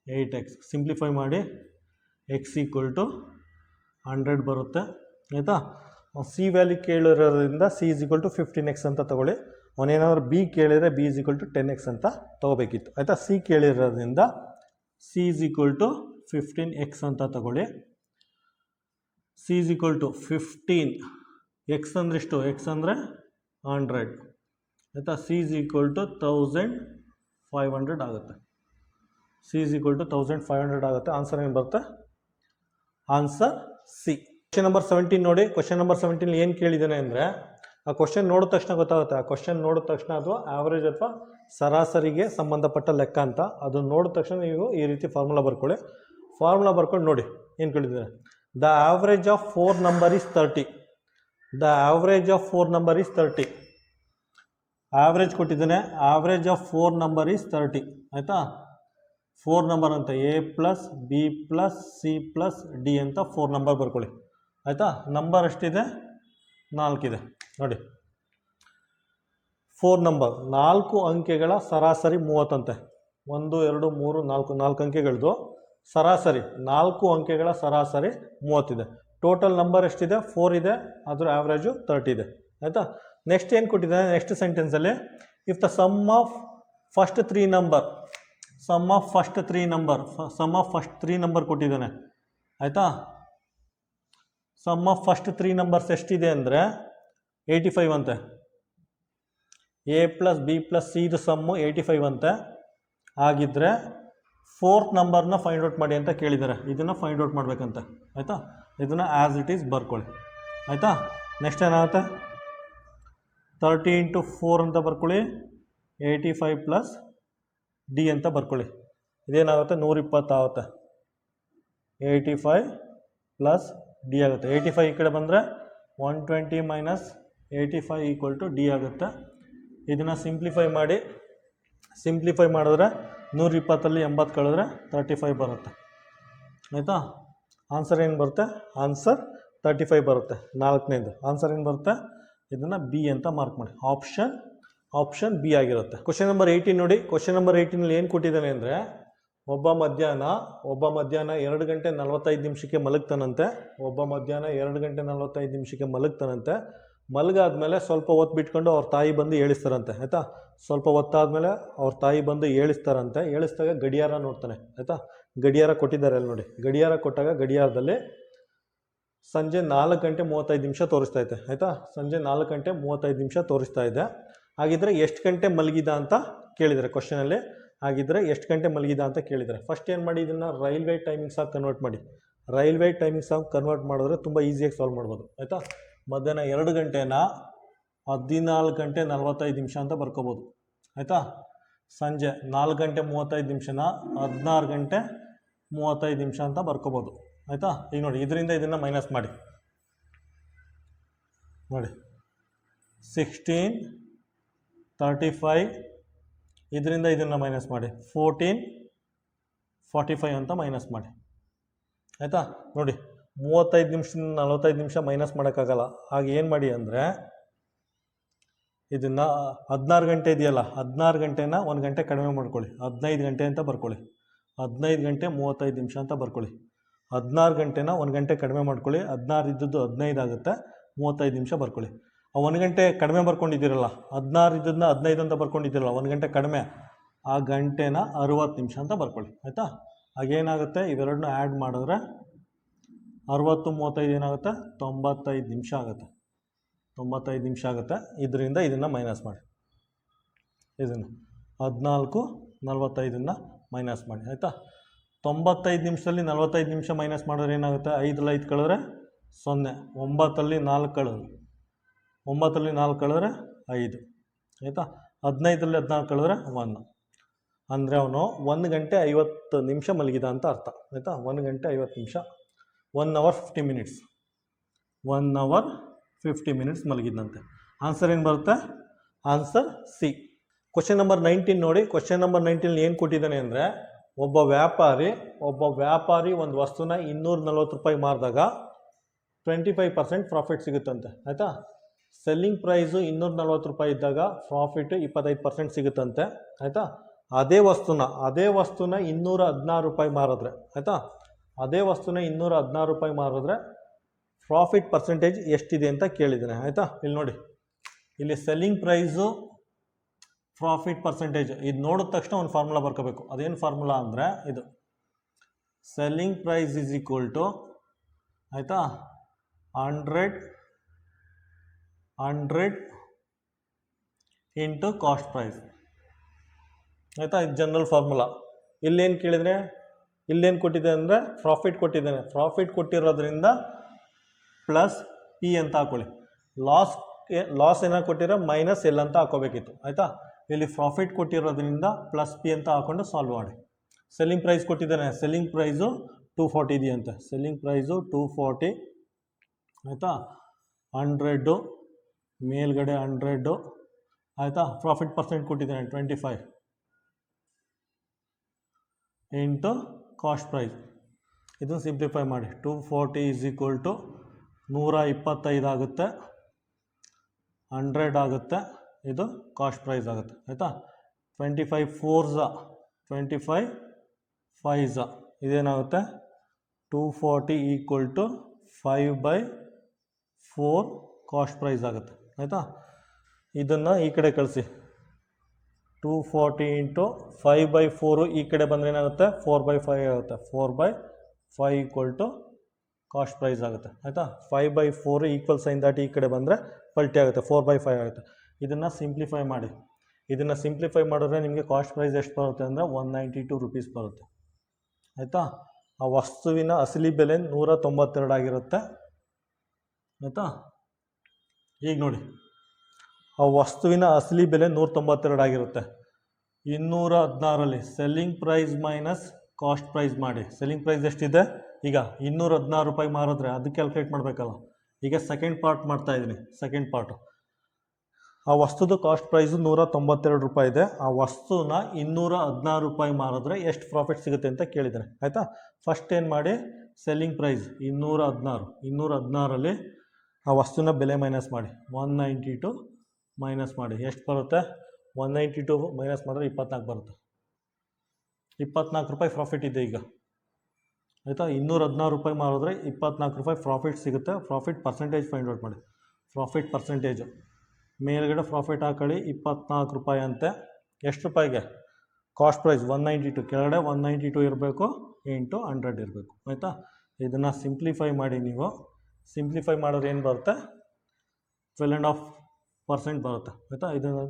8x. ಸಿಂಪ್ಲಿಫೈ ಮಾಡಿ, x = 100 ಬರುತ್ತೆ ಆಯಿತಾ. ಸಿ ವ್ಯಾಲ್ಯೂ ಕೇಳಿರೋದ್ರಿಂದ C = 15x ಅಂತ ತಗೊಳ್ಳಿ. ಅವನೇನಾದ್ರು ಬಿ ಕೇಳಿದರೆ B = 10x ಅಂತ ತೊಗೋಬೇಕಿತ್ತು ಆಯಿತಾ. ಸಿ ಕೇಳಿರೋದ್ರಿಂದ C = 15x ಅಂತ ತಗೊಳ್ಳಿ. C = 15, x ಅಂದರೆ ಎಷ್ಟು, x ಅಂದರೆ 100 ಆಯಿತಾ. C = 1500 ಆಗುತ್ತೆ. C = 1500 ಆಗುತ್ತೆ. ಆನ್ಸರ್ ಏನು ಬರುತ್ತೆ, ಆನ್ಸರ್ ಸಿ. ಕ್ವಶನ್ ನಂಬರ್ 17 ನೋಡಿ. ಕ್ವಶನ್ ನಂಬರ್ 17 ಏನು ಕೇಳಿದ್ದಾನೆ ಅಂದರೆ, ಆ ಕ್ವಶನ್ ನೋಡಿದ ತಕ್ಷಣ ಗೊತ್ತಾಗುತ್ತೆ. ಆ ಕ್ವಶನ್ ನೋಡಿದ ತಕ್ಷಣ ಅಥವಾ ಆ್ಯಾವ್ರೇಜ್ ಅಥವಾ ಸರಾಸರಿಗೆ ಸಂಬಂಧಪಟ್ಟ ಲೆಕ್ಕ ಅಂತ, ಅದು ನೋಡಿದ ತಕ್ಷಣ ನೀವು ಈ ರೀತಿ ಫಾರ್ಮುಲಾ ಬರ್ಕೊಳ್ಳಿ. ಫಾರ್ಮುಲಾ ಬರ್ಕೊಂಡು ನೋಡಿ ಏನು ಕೇಳಿದ್ದಾರೆ. The average of 4 number is 30. The average of 4 number is 30. Average ಕೊಟ್ಟಿದ್ದಾನೆ. ಆವ್ರೇಜ್ ಆಫ್ 4 ನಂಬರ್ ಈಸ್ 30 ಆಯಿತಾ. 4 ನಂಬರ್ ಅಂತ A+B+C+D ಅಂತ 4 ನಂಬರ್ ಬರ್ಕೊಳ್ಳಿ ಆಯಿತಾ. ನಂಬರ್ ಎಷ್ಟಿದೆ, 4 ಇದೆ ನೋಡಿ. 4 ನಂಬರ್ 4 ಅಂಕೆಗಳ ಸರಾಸರಿ 30 ಅಂತೆ. 1 2 3 4 4 ಅಂಕೆಗಳದ್ದು ಸರಾಸರಿ 4 ಅಂಕೆಗಳ ಸರಾಸರಿ 30 ಇದೆ. ಟೋಟಲ್ ನಂಬರ್ ಎಷ್ಟಿದೆ? 4 ಇದೆ. ಅದರ ಆವ್ರೇಜು 30 ಇದೆ. ಆಯಿತಾ? ನೆಕ್ಸ್ಟ್ ಏನು ಕೊಟ್ಟಿದ್ದಾನೆ? ನೆಕ್ಸ್ಟ್ ಸೆಂಟೆನ್ಸಲ್ಲಿ if the sum of first three number ಕೊಟ್ಟಿದ್ದಾನೆ. ಆಯಿತಾ? ಸಮ್ ಆಫ್ ಫಸ್ಟ್ 3 ನಂಬರ್ಸ್ ಎಷ್ಟಿದೆ ಅಂದರೆ 85 ಅಂತೆ. A plus B plus C ಇದು ಸಮ್ಮು 85 ಅಂತೆ. ಆಗಿದ್ದರೆ ಫೋರ್ತ್ ನಂಬರ್ನ ಫೈಂಡ್ ಔಟ್ ಮಾಡಿ ಅಂತ ಕೇಳಿದ್ದಾರೆ. ಇದನ್ನು ಫೈಂಡ್ ಔಟ್ ಮಾಡಬೇಕಂತೆ. ಆಯಿತಾ? ಇದನ್ನು ಆ್ಯಸ್ ಇಟ್ ಈಸ್ ಬರ್ಕೊಳ್ಳಿ. ಆಯಿತಾ? ನೆಕ್ಸ್ಟ್ ಏನಾಗುತ್ತೆ? 30 × 4 ಅಂತ ಬರ್ಕೊಳ್ಳಿ. 85 ಪ್ಲಸ್ ಡಿ ಅಂತ ಬರ್ಕೊಳ್ಳಿ. ಇದೇನಾಗುತ್ತೆ? 120 ಆಗುತ್ತೆ. 85 ಪ್ಲಸ್ ಡಿ ಆಗುತ್ತೆ. 85 ಈ ಕಡೆ ಬಂದರೆ 120 ಮೈನಸ್ 85 ಈಕ್ವಲ್ ಟು ಡಿ ಆಗುತ್ತೆ. ಇದನ್ನು ಸಿಂಪ್ಲಿಫೈ ಮಾಡಿದ್ರೆ 120ಅಲ್ಲಿ 80 ಕಳೆದ್ರೆ 35 ಬರುತ್ತೆ. ಆಯಿತಾ? ಆನ್ಸರ್ ಏನು ಬರುತ್ತೆ? ಆನ್ಸರ್ 35 ಬರುತ್ತೆ. ನಾಲ್ಕನೇದು ಆನ್ಸರ್ ಏನು ಬರುತ್ತೆ? ಇದನ್ನು ಬಿ ಅಂತ ಮಾರ್ಕ್ ಮಾಡಿ. ಆಪ್ಷನ್ ಬಿ ಆಗಿರುತ್ತೆ. ಕ್ವಶನ್ ನಂಬರ್ 18 ನೋಡಿ. ಕ್ವಶನ್ ನಂಬರ್ 18ನಲ್ಲಿ ಏನು ಕೊಟ್ಟಿದ್ದಾನೆ ಅಂದರೆ ಒಬ್ಬ ಮಧ್ಯಾಹ್ನ 2 ಗಂಟೆ 45 ನಿಮಿಷಕ್ಕೆ ಮಲಗ್ತಾನಂತೆ. ಮಲಗಾದ್ಮೇಲೆ ಸ್ವಲ್ಪ ಹೊತ್ತು ಬಿಟ್ಕೊಂಡು ಅವ್ರ ತಾಯಿ ಬಂದು ಏಳಿಸ್ತಾರಂತೆ. ಆಯಿತಾ? ಸ್ವಲ್ಪ ಹೊತ್ತಾದಮೇಲೆ ಅವ್ರ ತಾಯಿ ಬಂದು ಏಳಿಸ್ತಾರಂತೆ. ಏಳಿಸಿದಾಗ ಗಡಿಯಾರ ನೋಡ್ತಾನೆ. ಆಯಿತಾ? ಗಡಿಯಾರ ಕೊಟ್ಟಿದ್ದಾರೆ ಅಲ್ಲಿ ನೋಡಿ. ಗಡಿಯಾರ ಕೊಟ್ಟಾಗ ಗಡಿಯಾರದಲ್ಲಿ ಸಂಜೆ 4 ಗಂಟೆ 35 ನಿಮಿಷ ತೋರಿಸ್ತಾ ಇದೆ. ಆಯಿತಾ? ಸಂಜೆ 4 ಗಂಟೆ 35 ನಿಮಿಷ ತೋರಿಸ್ತಾ ಇದೆ. ಹಾಗಿದ್ರೆ ಎಷ್ಟು ಗಂಟೆ ಮಲಗಿದ ಅಂತ ಕೇಳಿದರೆ ಕ್ವಶನಲ್ಲಿ. ಹಾಗಿದ್ರೆ ಎಷ್ಟು ಗಂಟೆ ಮಲಗಿದ ಅಂತ ಕೇಳಿದರೆ ಫಸ್ಟ್ ಏನು ಮಾಡಿ? ಇದನ್ನು ರೈಲ್ವೆ ಟೈಮಿಂಗ್ಸ್ ಆಗಿ ಕನ್ವರ್ಟ್ ಮಾಡಿ. ರೈಲ್ವೆ ಟೈಮಿಂಗ್ಸ್ ಆಗಿ ಕನ್ವರ್ಟ್ ಮಾಡಿದ್ರೆ ತುಂಬ ಈಸಿಯಾಗಿ ಸಾಲ್ವ್ ಮಾಡ್ಬೋದು. ಆಯಿತಾ? ಮಧ್ಯಾಹ್ನ 2 ಗಂಟೆನ 14 ಗಂಟೆ 45 ನಿಮಿಷ ಅಂತ ಬರ್ಕೋಬೋದು. ಆಯಿತಾ? ಸಂಜೆ 4 ಗಂಟೆ 35 ನಿಮಿಷನ 16 ಗಂಟೆ 35 ನಿಮಿಷ ಅಂತ ಬರ್ಕೋಬೋದು. ಆಯಿತಾ? ಈಗ ನೋಡಿ, ಇದರಿಂದ ಇದನ್ನು ಮೈನಸ್ ಮಾಡಿ. ನೋಡಿ 16 35, ಇದರಿಂದ ಇದನ್ನು ಮೈನಸ್ ಮಾಡಿ 14 45 ಅಂತ ಮೈನಸ್ ಮಾಡಿ. ಆಯಿತಾ? ನೋಡಿ 35 ನಿಮಿಷದಿಂದ 45 ನಿಮಿಷ ಮೈನಸ್ ಮಾಡೋಕ್ಕಾಗಲ್ಲ. ಹಾಗೆ ಏನು ಮಾಡಿ ಅಂದರೆ ಇದನ್ನು 16 ಗಂಟೆ ಇದೆಯಲ್ಲ, 16 ಗಂಟೆನ 1 ಗಂಟೆ ಕಡಿಮೆ ಮಾಡ್ಕೊಳ್ಳಿ. 15 ಗಂಟೆ ಅಂತ ಬರ್ಕೊಳ್ಳಿ. 15 ಗಂಟೆ 35 ನಿಮಿಷ ಅಂತ ಬರ್ಕೊಳ್ಳಿ. 16 ಗಂಟೆನ 1 ಗಂಟೆ ಕಡಿಮೆ ಮಾಡ್ಕೊಳ್ಳಿ. 16 ಇದ್ದದ್ದು 15 ಆಗುತ್ತೆ. 35 ನಿಮಿಷ ಬರ್ಕೊಳ್ಳಿ. ಆ 1 ಗಂಟೆ ಕಡಿಮೆ ಬರ್ಕೊಂಡಿದ್ದೀರಲ್ಲ, 16 ಇದ್ದದನ್ನ 15 ಅಂತ ಬರ್ಕೊಂಡಿದ್ದೀರಲ್ಲ, 1 ಗಂಟೆ ಕಡಿಮೆ, ಆ ಗಂಟೆನ 60 ನಿಮಿಷ ಅಂತ ಬರ್ಕೊಳ್ಳಿ. ಆಯಿತಾ? ಹಾಗೇನಾಗುತ್ತೆ? ಇವೆರಡನ್ನ ಆ್ಯಡ್ ಮಾಡಿದ್ರೆ 60 35 ಏನಾಗುತ್ತೆ? 95 ನಿಮಿಷ ಆಗುತ್ತೆ. 95 ನಿಮಿಷ ಆಗುತ್ತೆ. ಇದರಿಂದ ಇದನ್ನು ಮೈನಸ್ ಮಾಡಿ. ಇದನ್ನು 14 45 ಮೈನಸ್ ಮಾಡಿ. ಆಯಿತಾ? 95 ನಿಮಿಷದಲ್ಲಿ 45 ನಿಮಿಷ ಮೈನಸ್ ಮಾಡಿದ್ರೆ ಏನಾಗುತ್ತೆ? 5ರಲ್ಲಿ 5 ಕಳೆದ್ರೆ 0, 9ರಲ್ಲಿ 4 ಕಳೆದ್ರೆ 5. ಆಯಿತಾ? 15ರಲ್ಲಿ 16 ಕಳೆದ್ರೆ 1. ಅಂದರೆ ಅವನು 1 ಗಂಟೆ 50 ನಿಮಿಷ ಮಲಗಿದ ಅಂತ ಅರ್ಥ. ಆಯಿತಾ? 1 ಗಂಟೆ 50 ನಿಮಿಷ, 1 ಅವರ್ 50 ಮಿನಿಟ್ಸ್, 1 ಅವರ್ 50 ಮಿನಿಟ್ಸ್ ಮಲಗಿದಂತೆ. ಆನ್ಸರ್ ಏನು ಬರುತ್ತೆ? Answer C. ಕ್ವಶನ್ ನಂಬರ್ 19 ನೋಡಿ. ಕ್ವಶನ್ ನಂಬರ್ 19 ಏನು ಕೊಟ್ಟಿದ್ದಾನೆ ಅಂದರೆ ಒಬ್ಬ ವ್ಯಾಪಾರಿ ಒಂದು ವಸ್ತುನ 240 ರೂಪಾಯಿ ಮಾರಿದಾಗ 25% ಪ್ರಾಫಿಟ್ ಸಿಗುತ್ತಂತೆ. ಆಯಿತಾ? ಸೆಲ್ಲಿಂಗ್ ಪ್ರೈಸು 240 ರೂಪಾಯಿ ಇದ್ದಾಗ ಪ್ರಾಫಿಟ್ 25% ಸಿಗುತ್ತಂತೆ. ಆಯಿತಾ? ಅದೇ ವಸ್ತುನ 216 ರೂಪಾಯಿ ಮಾರಿದ್ರೆ, ಆಯಿತಾ, ಅದೇ ವಸ್ತುನ 216 ರೂಪಾಯಿ ಮಾರಿದ್ರೆ ಪ್ರಾಫಿಟ್ ಪರ್ಸೆಂಟೇಜ್ ಎಷ್ಟಿದೆ ಅಂತ ಕೇಳಿದ್ದಾನೆ. ಆಯಿತಾ? ಇಲ್ಲಿ ನೋಡಿ, ಇಲ್ಲಿ ಸೆಲ್ಲಿಂಗ್ ಪ್ರೈಸು ಪ್ರಾಫಿಟ್ ಪರ್ಸೆಂಟೇಜ್ ಇದು ನೋಡಿದ ತಕ್ಷಣ ಒಂದು ಫಾರ್ಮುಲಾ ಬರ್ಕೋಬೇಕು. ಅದೇನು ಫಾರ್ಮುಲಾ ಅಂದರೆ ಇದು selling price is equal to, ಆಯಿತಾ, 100 ಇಂಟು ಕಾಸ್ಟ್ ಪ್ರೈಸ್. ಆಯಿತಾ? ಇದು ಜನರಲ್ ಫಾರ್ಮುಲಾ. ಇಲ್ಲೇನು ಕೇಳಿದರೆ, ಇಲ್ಲೇನು ಕೊಟ್ಟಿದೆ ಅಂದರೆ ಪ್ರಾಫಿಟ್ ಕೊಟ್ಟಿದ್ದಾನೆ. ಪ್ರಾಫಿಟ್ ಕೊಟ್ಟಿರೋದ್ರಿಂದ ಪ್ಲಸ್ ಪಿ ಅಂತ ಹಾಕೊಳ್ಳಿ. ಲಾಸ್ ಏನಾರು ಕೊಟ್ಟಿರೋ ಮೈನಸ್ ಎಲ್ ಅಂತ ಹಾಕೋಬೇಕಿತ್ತು. ಆಯಿತಾ? ಇಲ್ಲಿ ಪ್ರಾಫಿಟ್ ಕೊಟ್ಟಿರೋದ್ರಿಂದ ಪ್ಲಸ್ ಪಿ ಅಂತ ಹಾಕ್ಕೊಂಡು ಸಾಲ್ವ್ ಮಾಡಿ. ಸೆಲ್ಲಿಂಗ್ ಪ್ರೈಸ್ ಕೊಟ್ಟಿದ್ದಾನೆ. ಸೆಲ್ಲಿಂಗ್ ಪ್ರೈಸು 240 ಇದೆಯಂತೆ. Selling price 240. ಆಯಿತಾ? 100 ಮೇಲ್ಗಡೆ 100. ಆಯಿತಾ? ಪ್ರಾಫಿಟ್ ಪರ್ಸೆಂಟ್ ಕೊಟ್ಟಿದ್ದಾನೆ 25 ಇಂಟು ಕಾಸ್ಟ್ ಪ್ರೈಸ್. ಇದನ್ನು ಸಿಂಪ್ಲಿಫೈ ಮಾಡಿ. 240 ಈಸ್ ಈಕ್ವಲ್ ಟು 125 ಆಗುತ್ತೆ, 100 ಆಗುತ್ತೆ, ಇದು ಕಾಸ್ಟ್ ಪ್ರೈಸ್ ಆಗುತ್ತೆ. ಆಯಿತಾ? 25 4s 25 5 ಇದೇನಾಗುತ್ತೆ 240 ಈಕ್ವಲ್ ಟು 5/4 ಕಾಸ್ಟ್ ಪ್ರೈಸ್ ಆಗುತ್ತೆ ಆಯಿತಾ. ಇದನ್ನು ಈ ಕಡೆ ಕಳಿಸಿ 240 ಇಂಟು 5/4 ಈ ಕಡೆ ಬಂದರೆ ಏನಾಗುತ್ತೆ 4/5 ಆಗುತ್ತೆ 4/5 ಈಕ್ವಲ್ ಟು ಕಾಸ್ಟ್ ಪ್ರೈಸ್ ಆಗುತ್ತೆ ಆಯಿತಾ. 5/4 ಈಕ್ವಲ್ ಸೈನ್ ದಾಟಿ ಈ ಕಡೆ ಬಂದರೆ ಪಲ್ಟಿ ಆಗುತ್ತೆ 4/5 ಆಗುತ್ತೆ. ಇದನ್ನು ಸಿಂಪ್ಲಿಫೈ ಮಾಡಿ. ಇದನ್ನು ಸಿಂಪ್ಲಿಫೈ ಮಾಡಿದ್ರೆ ನಿಮಗೆ ಕಾಸ್ಟ್ ಪ್ರೈಸ್ ಎಷ್ಟು ಬರುತ್ತೆ ಅಂದರೆ 192 ರೂಪೀಸ್ ಬರುತ್ತೆ ಆಯಿತಾ. ಆ ವಸ್ತುವಿನ ಅಸಲಿ ಬೆಲೆ 192 ಆಗಿರುತ್ತೆ ಆಯಿತಾ. ಈಗ ನೋಡಿ ಆ ವಸ್ತುವಿನ ಅಸಲಿ ಬೆಲೆ 192 ಆಗಿರುತ್ತೆ. 216ರಲ್ಲಿ selling price minus cost price ಮಾಡಿ. ಸೆಲ್ಲಿಂಗ್ ಪ್ರೈಸ್ ಎಷ್ಟಿದೆ ಈಗ 216 ರೂಪಾಯಿ ಮಾರಿದ್ರೆ ಅದು ಕ್ಯಾಲ್ಕುಲೇಟ್ ಮಾಡಬೇಕಲ್ಲ. ಈಗ ಸೆಕೆಂಡ್ ಪಾರ್ಟ್ ಮಾಡ್ತಾ ಇದ್ದೀನಿ. ಸೆಕೆಂಡ್ ಪಾರ್ಟು ಆ ವಸ್ತುದು ಕಾಸ್ಟ್ ಪ್ರೈಸು 192 ರೂಪಾಯಿ ಇದೆ. ಆ ವಸ್ತುನ 216 ರೂಪಾಯಿ ಮಾರಿದ್ರೆ ಎಷ್ಟು ಪ್ರಾಫಿಟ್ ಸಿಗುತ್ತೆ ಅಂತ ಕೇಳಿದ್ದಾರೆ ಆಯಿತಾ. ಫಸ್ಟ್ ಏನು ಮಾಡಿ ಸೆಲ್ಲಿಂಗ್ ಪ್ರೈಸ್ 216ರಲ್ಲಿ ಆ ವಸ್ತುನ ಬೆಲೆ ಮೈನಸ್ ಮಾಡಿ 192 ಮೈನಸ್ ಮಾಡಿ ಎಷ್ಟು ಬರುತ್ತೆ 192 ಮೈನಸ್ ಮಾಡಿದ್ರೆ 24 ಬರುತ್ತೆ. 24 ರೂಪಾಯಿ ಪ್ರಾಫಿಟ್ ಇದೆ ಈಗ ಆಯಿತಾ. 216 ರೂಪಾಯಿ ಮಾರಿದ್ರೆ 24 ರೂಪಾಯಿ ಪ್ರಾಫಿಟ್ ಸಿಗುತ್ತೆ. ಪ್ರಾಫಿಟ್ ಪರ್ಸೆಂಟೇಜ್ ಫೈಂಡ್ ಔಟ್ ಮಾಡಿ. ಪ್ರಾಫಿಟ್ ಪರ್ಸೆಂಟೇಜು ಮೇಲ್ಗಡೆ ಪ್ರಾಫಿಟ್ ಹಾಕೊಳ್ಳಿ 24 ರೂಪಾಯಿ ಅಂತೆ. ಎಷ್ಟು ರೂಪಾಯಿಗೆ ಕಾಸ್ಟ್ ಪ್ರೈಸ್ 192 ಕೆಳಗಡೆ 192 ಇರಬೇಕು ಇಂಟು 100 ಇರಬೇಕು ಆಯಿತಾ. ಇದನ್ನು ಸಿಂಪ್ಲಿಫೈ ಮಾಡಿ. ನೀವು ಸಿಂಪ್ಲಿಫೈ ಮಾಡಿದ್ರೆ ಏನು ಬರುತ್ತೆ 12.5% ಬರುತ್ತೆ ಆಯಿತಾ. ಇದನ್ನು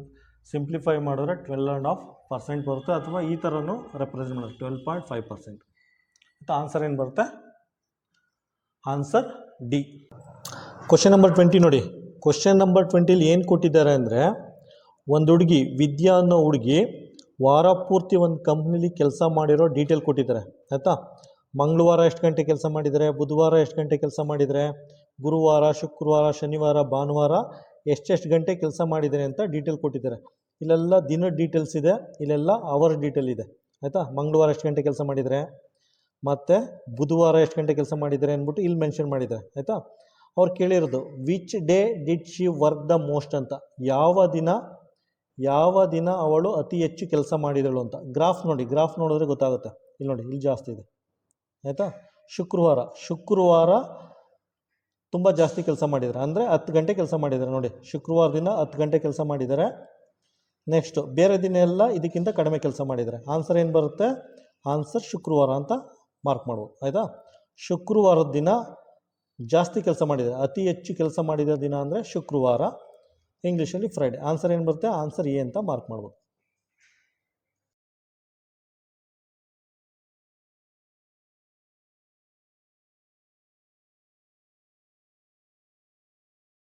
ಸಿಂಪ್ಲಿಫೈ ಮಾಡಿದ್ರೆ 12.5% ಬರುತ್ತೆ ಅಥವಾ ಈ ಥರನೂ ರೆಪ್ರೆಸೆಂಟ್ ಮಾಡೋದು 12.5% ಆಯಿತಾ. ಆನ್ಸರ್ ಏನು ಬರುತ್ತೆ ಆನ್ಸರ್ ಡಿ. ಕ್ವಶನ್ ನಂಬರ್ 20 ನೋಡಿ. ಕ್ವಶನ್ ನಂಬರ್ 20ಲಿ ಏನು ಕೊಟ್ಟಿದ್ದಾರೆ ಅಂದರೆ ಒಂದು ಹುಡುಗಿ ವಿದ್ಯಾ ಅನ್ನೋ ಹುಡುಗಿ ವಾರ ಪೂರ್ತಿ ಒಂದು ಕಂಪ್ನಿಲಿ ಕೆಲಸ ಮಾಡಿರೋ ಡೀಟೇಲ್ ಕೊಟ್ಟಿದ್ದಾರೆ ಆಯಿತಾ. ಮಂಗಳವಾರ ಎಷ್ಟು ಗಂಟೆ ಕೆಲಸ ಮಾಡಿದ್ದಾರೆ, ಬುಧವಾರ ಎಷ್ಟು ಗಂಟೆ ಕೆಲಸ ಮಾಡಿದರೆ, ಗುರುವಾರ, ಶುಕ್ರವಾರ, ಶನಿವಾರ, ಭಾನುವಾರ ಎಷ್ಟೆಷ್ಟು ಗಂಟೆ ಕೆಲಸ ಮಾಡಿದ್ದಾರೆ ಅಂತ ಡೀಟೇಲ್ ಕೊಟ್ಟಿದ್ದಾರೆ. ಇಲ್ಲೆಲ್ಲ ದಿನದ ಡೀಟೇಲ್ಸ್ ಇದೆ, ಇಲ್ಲೆಲ್ಲ ಅವರ್ ಡೀಟೇಲ್ ಇದೆ ಆಯಿತಾ. ಮಂಗಳವಾರ ಎಷ್ಟು ಗಂಟೆ ಕೆಲಸ ಮಾಡಿದರೆ ಮತ್ತು ಬುಧವಾರ ಎಷ್ಟು ಗಂಟೆ ಕೆಲಸ ಮಾಡಿದ್ದಾರೆ ಅಂದ್ಬಿಟ್ಟು ಇಲ್ಲಿ ಮೆನ್ಷನ್ ಮಾಡಿದ್ದಾರೆ ಆಯಿತಾ. ಅವ್ರು ಕೇಳಿರೋದು which day did she work the most ಅಂತ. ಯಾವ ದಿನ ಅವಳು ಅತಿ ಹೆಚ್ಚು ಕೆಲಸ ಮಾಡಿದಳು ಅಂತ. ಗ್ರಾಫ್ ನೋಡಿ, ಗ್ರಾಫ್ ನೋಡಿದ್ರೆ ಗೊತ್ತಾಗುತ್ತೆ. ಇಲ್ಲಿ ನೋಡಿ, ಇಲ್ಲಿ ಜಾಸ್ತಿ ಇದೆ ಆಯಿತಾ. ಶುಕ್ರವಾರ ತುಂಬ ಜಾಸ್ತಿ ಕೆಲಸ ಮಾಡಿದ್ದಾರೆ ಅಂದರೆ 10 ಗಂಟೆ ಕೆಲಸ ಮಾಡಿದ್ದಾರೆ ನೋಡಿ. ಶುಕ್ರವಾರ ದಿನ 10 ಗಂಟೆ ಕೆಲಸ ಮಾಡಿದ್ದಾರೆ. ನೆಕ್ಸ್ಟು ಬೇರೆ ದಿನ ಎಲ್ಲ ಇದಕ್ಕಿಂತ ಕಡಿಮೆ ಕೆಲಸ ಮಾಡಿದ್ದಾರೆ. ಆನ್ಸರ್ ಏನು ಬರುತ್ತೆ ಆನ್ಸರ್ ಶುಕ್ರವಾರ ಅಂತ ಮಾರ್ಕ್ ಮಾಡ್ಬೋದು ಆಯಿತಾ. ಶುಕ್ರವಾರದ ದಿನ ಜಾಸ್ತಿ ಕೆಲಸ ಮಾಡಿದ್ದಾರೆ, ಅತಿ ಹೆಚ್ಚು ಕೆಲಸ ಮಾಡಿದ ದಿನ ಅಂದರೆ ಶುಕ್ರವಾರ, ಇಂಗ್ಲೀಷಲ್ಲಿ ಫ್ರೈಡೆ. ಆನ್ಸರ್ ಏನು ಬರುತ್ತೆ ಆನ್ಸರ್ ಎ ಅಂತ ಮಾರ್ಕ್ ಮಾಡ್ಬೋದು.